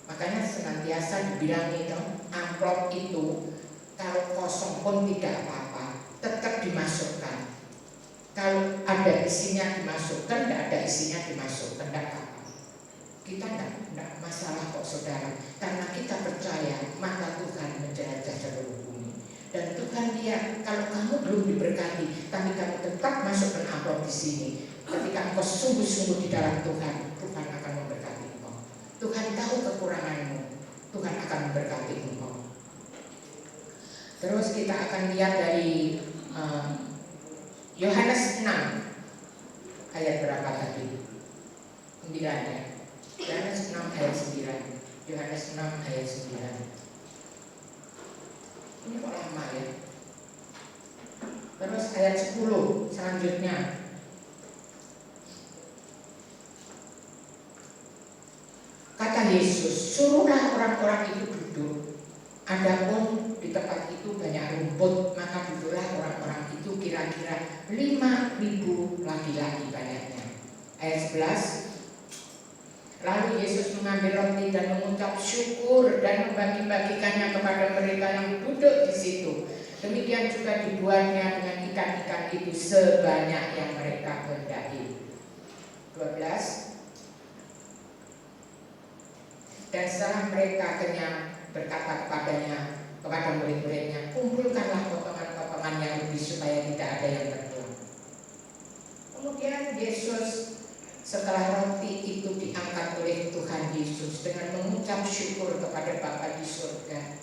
Makanya senantiasa dibilang itu, amplop itu kalau kosong pun tidak apa-apa, tetap dimasukkan. Kalau ada isinya dimasukkan, tidak ada isinya dimasukkan, tidak apa-apa. Kita tidak masalah kok saudara, karena kita percaya maka Tuhan menjelajah seluruh bumi. Dan Tuhan lihat kalau kamu belum diberkati, tapi kamu tetap masukkan amplop di sini. Ketika engkau sungguh-sungguh di dalam Tuhan, Tuhan akan memberkati engkau. Tuhan tahu kekuranganmu, Tuhan akan memberkati engkau. Terus kita akan lihat dari Yohanes 6 ayat berapa tadi? 9 ya. Yohanes 6 ayat 9. Yohanes 6 ayat 9. Ini kok lama ya. Terus ayat 10 selanjutnya. Kata Yesus, suruhlah orang-orang itu duduk. Adapun di tempat itu banyak rumput, maka duduklah orang-orang itu kira-kira 5.000 laki-laki banyaknya. Ayat 11. Lalu Yesus mengambil roti dan mengucap syukur dan membagi-bagikannya kepada mereka yang duduk di situ. Demikian juga dibuatnya dengan ikan-ikan itu sebanyak yang mereka kehendaki. 12. Dan setelah mereka kenyang, berkata kepada murid-muridnya, kumpulkanlah potongan-potongan yang lebih supaya tidak ada yang terbuang. Kemudian Yesus setelah roti itu diangkat oleh Tuhan Yesus dengan mengucap syukur kepada Bapa di surga.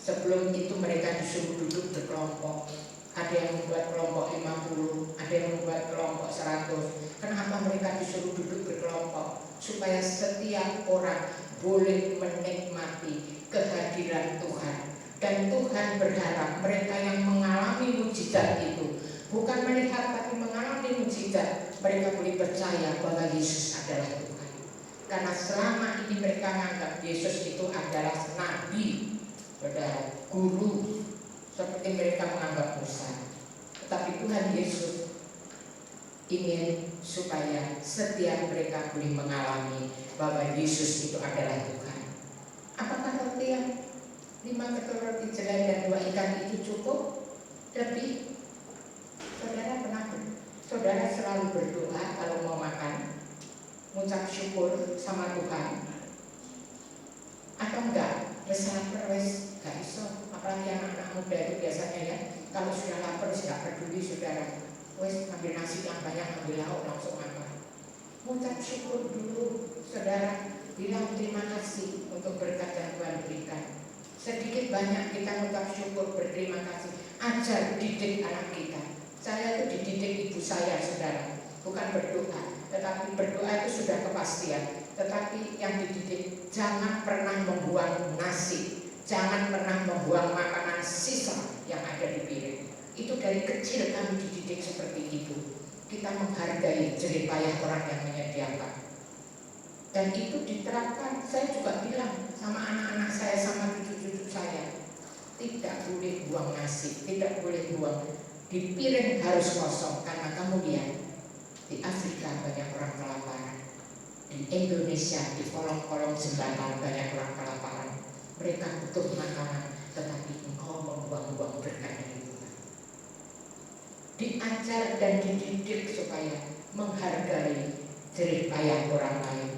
Sebelum itu mereka disuruh duduk berkelompok. Ada yang membuat kelompok 50, ada yang membuat kelompok 100. Kenapa mereka disuruh duduk berkelompok? Supaya setiap orang boleh menikmati kehadiran Tuhan. Dan Tuhan berharap mereka yang mengalami mujizat itu, bukan melihat tapi mengalami mujizat, mereka boleh percaya bahwa Yesus adalah Tuhan. Karena selama ini mereka menganggap Yesus itu adalah nabi, saudara, guru, seperti mereka menganggap Musa. Tetapi Tuhan Yesus ingin supaya setiap mereka boleh mengalami bahwa Yesus itu adalah Tuhan. Apakah roti yang 5 ketela roti jelai dan 2 ikan itu cukup? Lebih. Saudara selalu berdoa kalau mau makan, mengucap syukur sama Tuhan, atau enggak? Wes lapar, wes gak iso. Apalagi anak-anak muda itu biasanya ya, kalau sudah lapar sudah peduli saudara, wes ambil nasi yang banyak, ambil lauk langsung makan. Mengucap syukur dulu saudara, bilang terima kasih untuk berkat yang Tuhan berikan. Sedikit banyak kita mengucap syukur, berterima kasih. Ajar, didik anak kita. Saya itu dididik ibu saya saudara, bukan berdoa, tetapi berdoa itu sudah kepastian. Tetapi yang dididik, jangan pernah membuang nasi, jangan pernah membuang makanan sisa yang ada di piring. Itu dari kecil kami dididik seperti itu. Kita menghargai jerih payah orang yang menyediakan. Dan itu diterapkan. Saya juga bilang sama anak-anak saya, sama cucu-cucu saya, tidak boleh buang nasi, tidak boleh buang. Di piring harus kosong, karena kemudian di Afrika banyak orang kelaparan, di Indonesia di kolong-kolong jembatan banyak orang kelaparan. Mereka butuh makanan, tetapi engkau membuang-buang berkat dari Tuhan. Diajar dan dididik supaya menghargai jerih payah orang lain.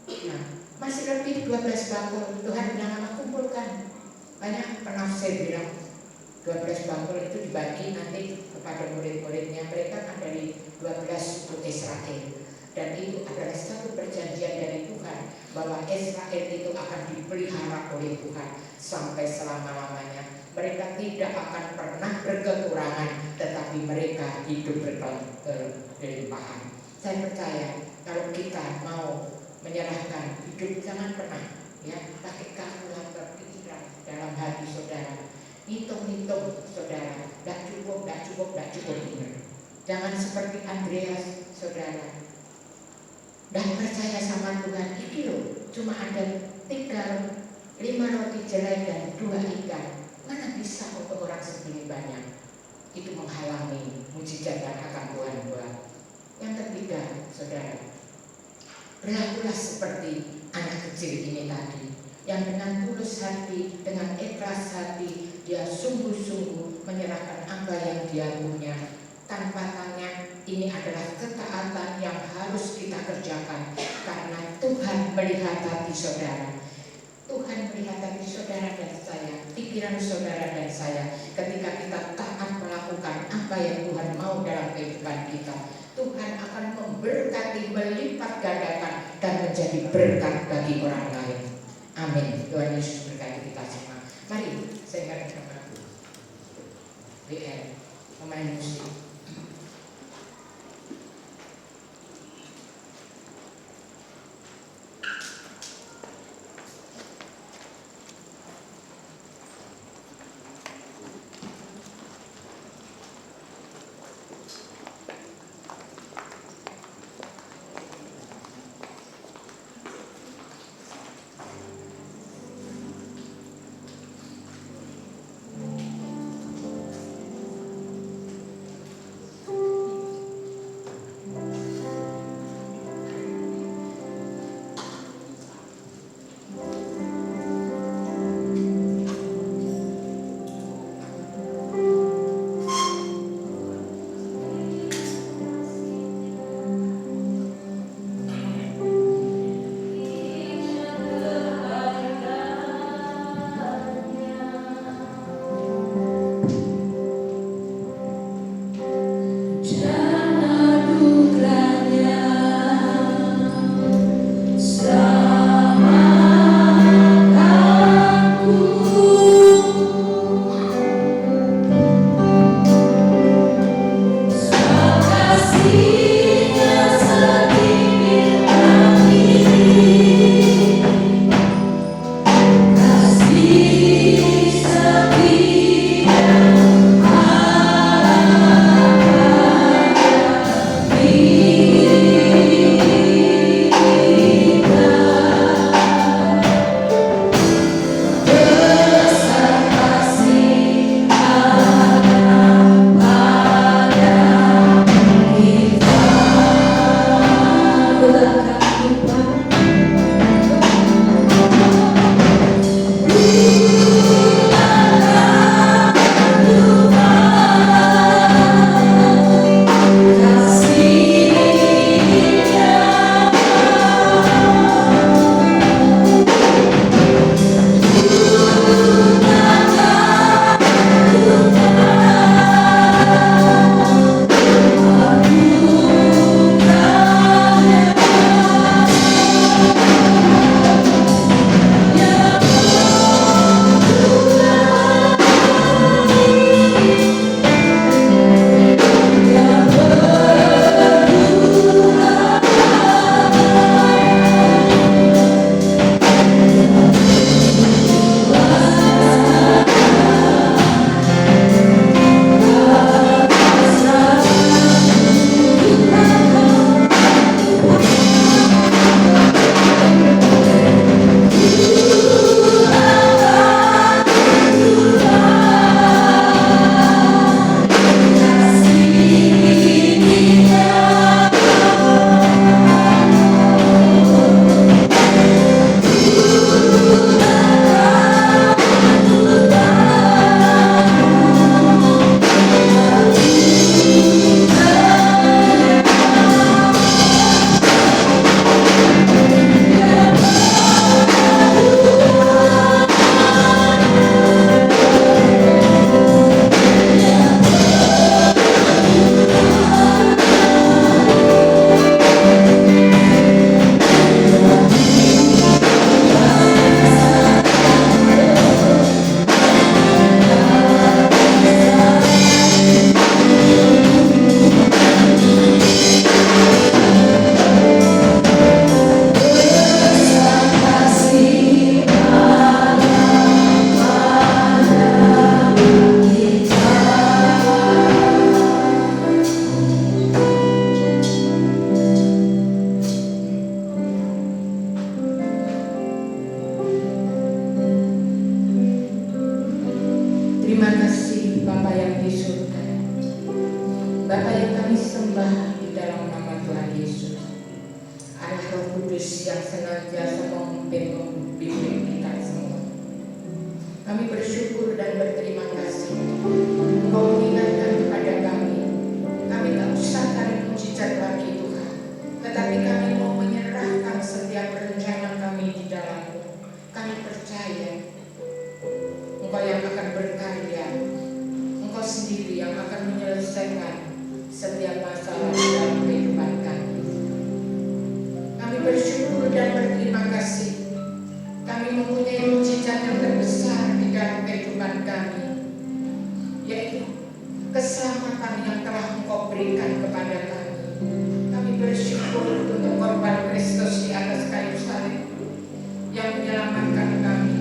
Nah, masih lebih 12 bakul. Tuhan bilang apa? Kumpulkan. Banyak penafsir bilang 12 bakul itu dibagi nanti kepada murid-muridnya. Mereka kan dari 12 suku Israel, dan itu adalah satu perjanjian dari Tuhan bahwa Israel itu akan dipelihara oleh Tuhan sampai selama-lamanya. Mereka tidak akan pernah berkekurangan, tetapi mereka hidup berkelimpahan. Saya percaya kalau kita mau menyerahkan hidup, jangan pernah ya pakai kalkulator pikiran dalam hati saudara. Hitung-hitung saudara, tidak cukup benar. Jangan seperti Andreas saudara, dan percaya sama Tuhan. Ini loh, cuma ada 5 roti jelai dan 2 ikan. Mana bisa untuk orang segini banyak? Itu menghalangi mujizat yang akan Tuhan buat. Yang ketiga saudara, berlakulah seperti anak kecil ini tadi, yang dengan tulus hati, dengan ikhlas hati, dia sungguh-sungguh menyerahkan apa yang dia punya. Tanpa tanya, ini adalah ketaatan yang harus kita kerjakan, karena Tuhan melihat hati saudara. Tuhan melihat hati saudara dan saya, pikiran saudara dan saya. Ketika kita taat melakukan apa yang Tuhan mau dalam kehidupan kita, Tuhan akan memberkati, melipat gandakan, dan menjadi berkat bagi orang lain. Amin. Tuhan Yesus berkati kita semua. Mari saya ingatkan lagu BL, pemain musik. Bapa yang kami sembah di dalam nama Tuhan Yesus, Allah Roh Kudus yang senantiasa memimpin membimbing kita semua. Kami bersyukur dan berterima kasih Engkau mengingatkan kepada kami. Kami tak usah cari mujizat lagi Tuhan, tetapi kami mau menyerahkan setiap rencana kami di dalam-Mu. Kami percaya Engkau yang akan berkarya, Engkau sendiri yang akan menyelesaikan setiap masalah dalam kehidupan kami. Kami bersyukur dan berterima kasih. Kami mempunyai mujizat yang terbesar di dalam kehidupan kami, yaitu keselamatan yang telah Engkau berikan kepada kami. Kami bersyukur untuk korban Kristus di atas kayu salib yang menyelamatkan kami,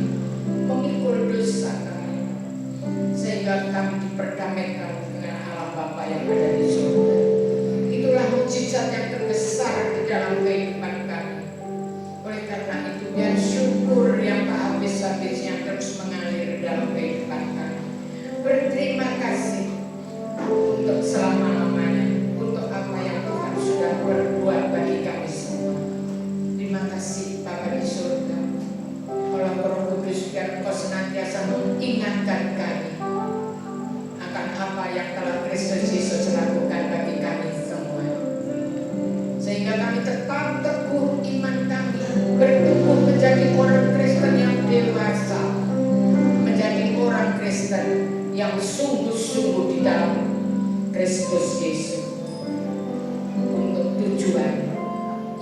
memikul dosa kami, sehingga kami diperdamaikan dengan Allah Bapa yang ada di surga. Itulah mujizat yang terbesar di dalam kehidupan kami. Oleh karena itu, biar syukur yang tak habis-habisnya terus mengalir dalam kehidupan kami. Berterima kasih untuk selama-lamanya, untuk apa yang Tuhan sudah berbuat bagi kami semua. Terima kasih Bapa di surga. Allah Roh Kudus, biar Engkau senantiasa mengingatkan kami akan apa yang telah Kristus Yesus lakukan bagi kami semua, sehingga kami tetap teguh iman kami, bertumbuh menjadi orang Kristen yang dewasa, menjadi orang Kristen yang sungguh-sungguh di dalam Kristus Yesus, untuk tujuan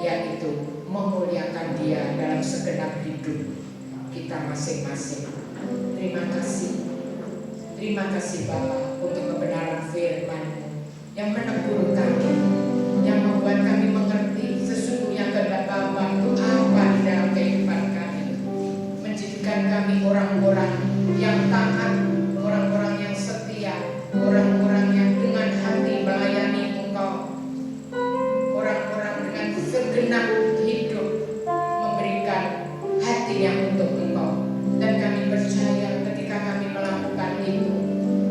yaitu memuliakan Dia dalam segenap hidup kita masing-masing. Terima kasih. Terima kasih Bapa untuk kebenaran firman-Mu yang menegur kami, yang membuat kami mengerti sesungguhnya kehendak Bapa itu apa di dalam kehidupan kami, menjadikan kami orang-orang yang taat, orang-orang yang setia, orang-orang yang dengan hati melayani Engkau, orang-orang dengan segenap hidup memberikan hatinya untuk Engkau. Dan kami percaya ketika kami melakukan itu,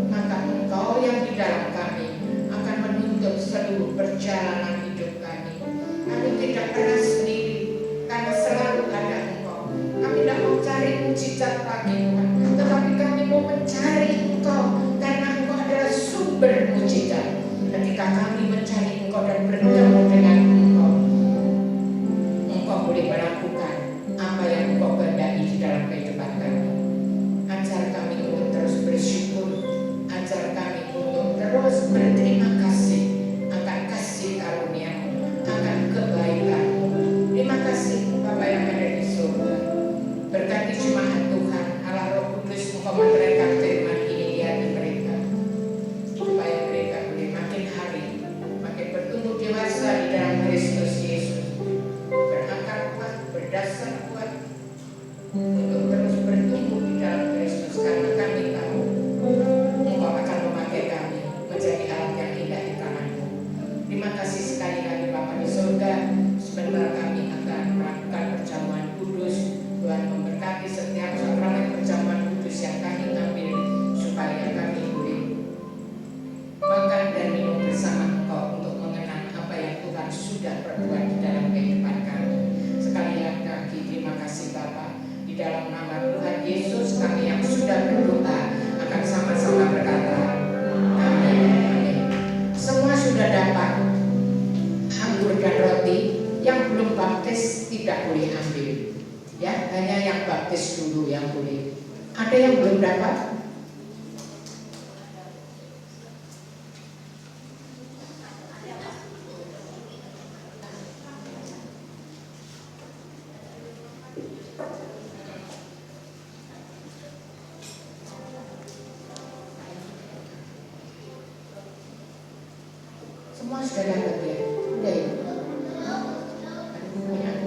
maka Engkau yang di dalam kami akan menuntut seluruh perjalanan hidup kami. Kami tidak pernah sendiri, karena selalu ada Engkau. Kami tidak mau cari mujizat lagi Tuhan, tetapi kami mau mencari Engkau, karena Engkau adalah sumber mujizat. Ketika kami mencari Engkau dan bertemu dengan Engkau, Engkau boleh melakukan apa yang Engkau kehendaki di dalam kehidupan kami. Ajar kami untuk terus bersyukur, ajar kami untuk terus berterima kasih akan kasih karunia-Mu, akan kebaikan-Mu. Terima kasih Bapa yang ada di surga. Berkati jemaat Tuhan, Allah Roh Kudus, Engkau menerangkan firman ini di hati mereka, supaya mereka boleh makin hari makin bertumbuh dewasa di dalam Kristus Yesus, berakar kuat, berdasar kuat, untuk terus bertumbuh di dalam Kristus, karena kami tahu Engkau akan memakai kami menjadi alat yang indah di tangan-Mu. Terima kasih sekali lagi Bapa di surga. Sebentar kami akan melakukan perjamuan kudus. Tuhan memberkati setiap sakramen perjamuan kudus yang kami ambil, supaya kami boleh makan dan minum bersama Engkau untuk mengenang apa yang Tuhan sudah perbuat di dalam kehidupan kami. Sekali lagi terima kasih Bapa. Di dalam nama Tuhan Yesus kami yang sudah berdoa akan sama-sama berkata amin. Amin. Semua sudah dapat anggur dan roti. Yang belum baptis tidak boleh ambil, ya, hanya yang baptis dulu yang boleh. Ada yang belum dapat? Semua sudah dapat ya? Udah ya?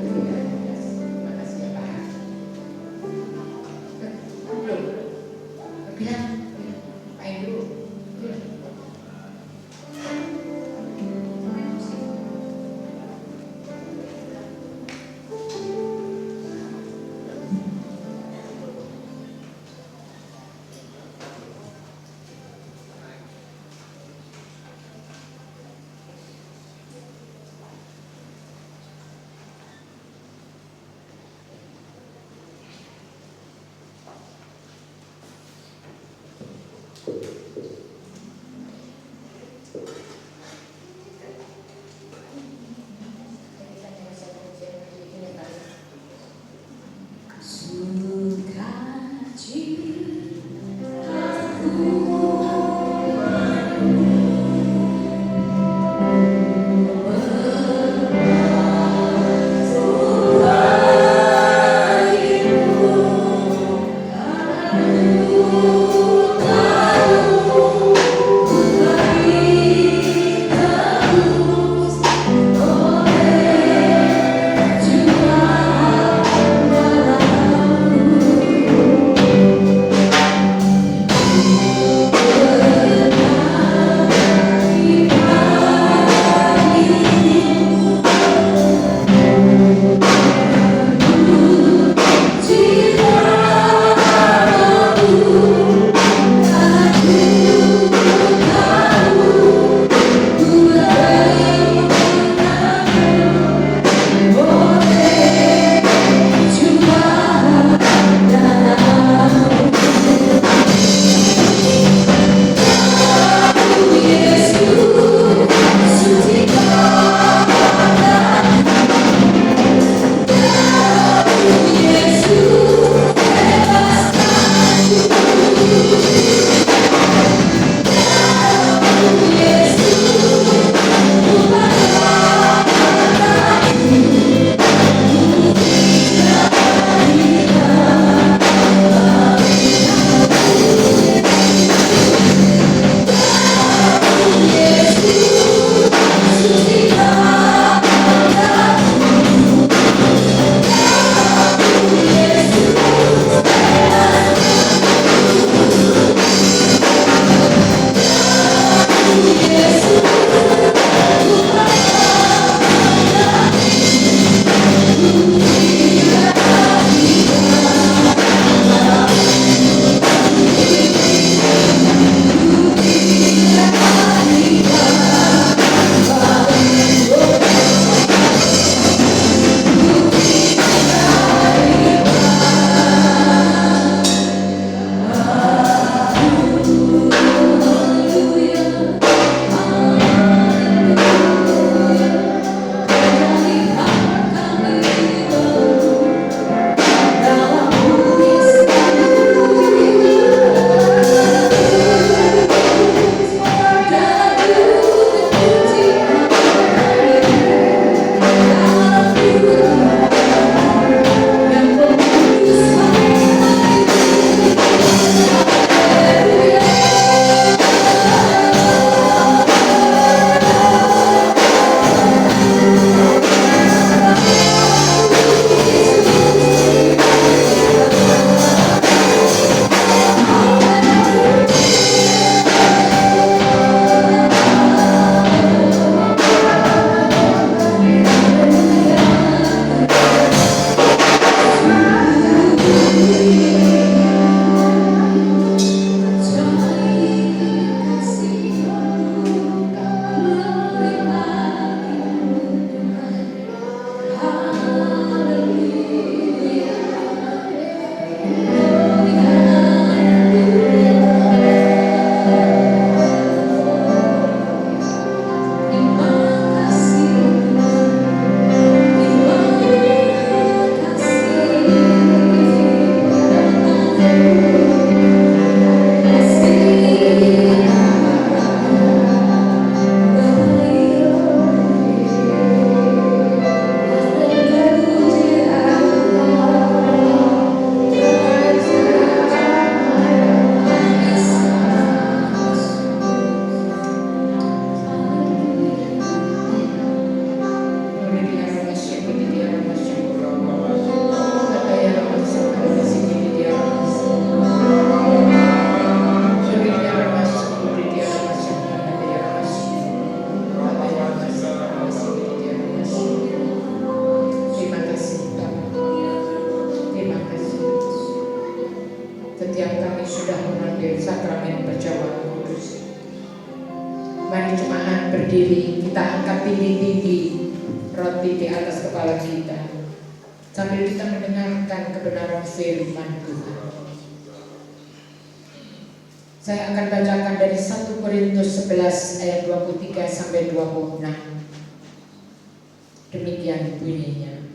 Terima kasih ya Pak. Belum? Bilang Pak dulu. Mari jemaat berdiri, kita angkat tinggi-tinggi roti di atas kepala kita sambil kita mendengarkan kebenaran firman Tuhan. Saya akan bacakan dari 1 Korintus 11 ayat 23 sampai 26. Demikian bunyinya.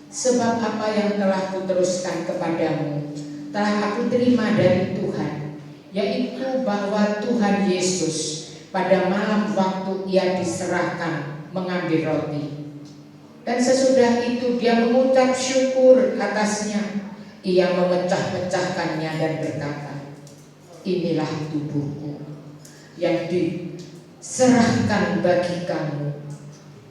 Sebab apa yang telah kuteruskan kepadamu telah aku terima dari Tuhan, yaitu bahwa Tuhan Yesus pada malam waktu ia diserahkan mengambil roti, dan sesudah itu dia mengucap syukur atasnya, ia memecah-mecahkannya dan berkata, inilah tubuhku yang diserahkan bagi kamu,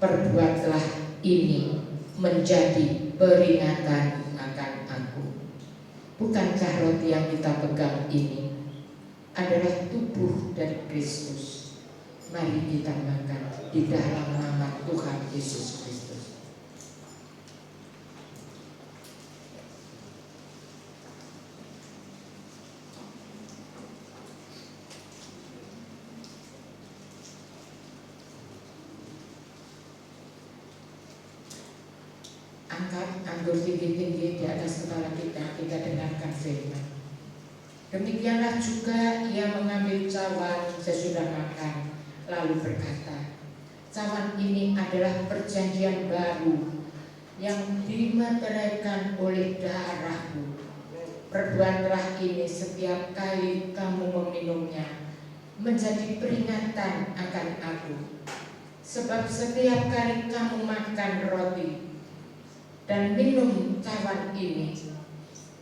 perbuatlah ini menjadi peringatan akan aku. Bukankah roti yang kita pegang ini adalah tubuh dari Kristus? Mari kita makan di dalam nama Tuhan Yesus Kristus. Angkat anggur tinggi-tinggi di atas kepala kita, kita dengarkan firman. Demikianlah juga ia mengambil cawan sesudah makan, lalu berkata, cawan ini adalah perjanjian baru yang dimeteraikan oleh darahku. Perbuatlah ini setiap kali kamu meminumnya menjadi peringatan akan aku. Sebab setiap kali kamu makan roti dan minum cawan ini,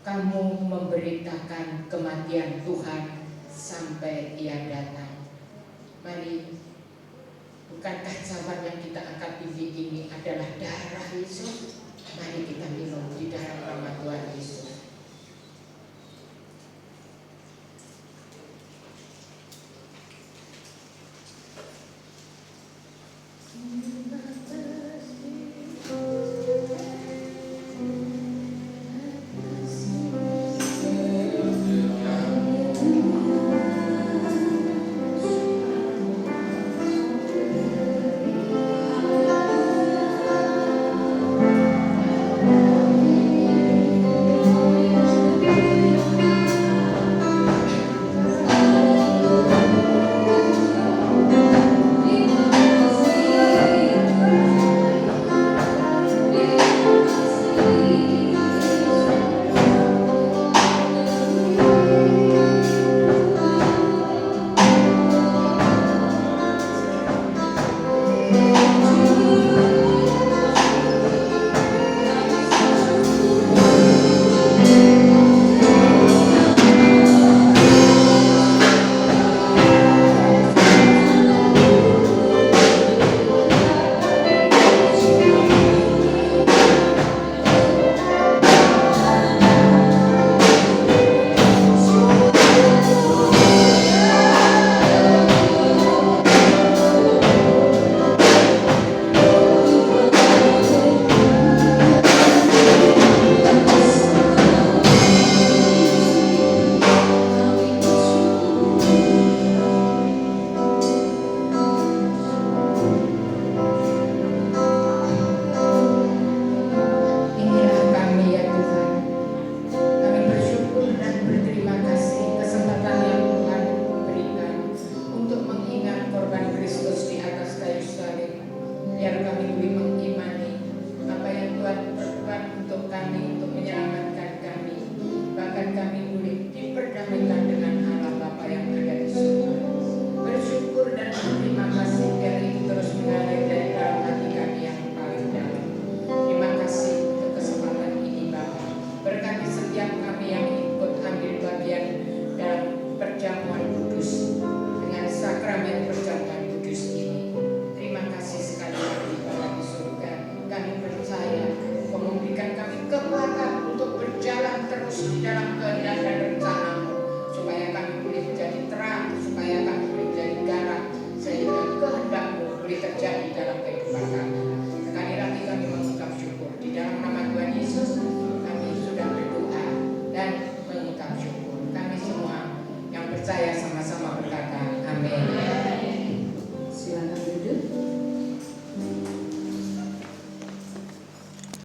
kamu memberitakan kematian Tuhan sampai ia datang. Mari, bukankah cawan yang kita angkat tinggi ini adalah darah Yesus? Mari kita minum di dalam nama Tuhan Yesus.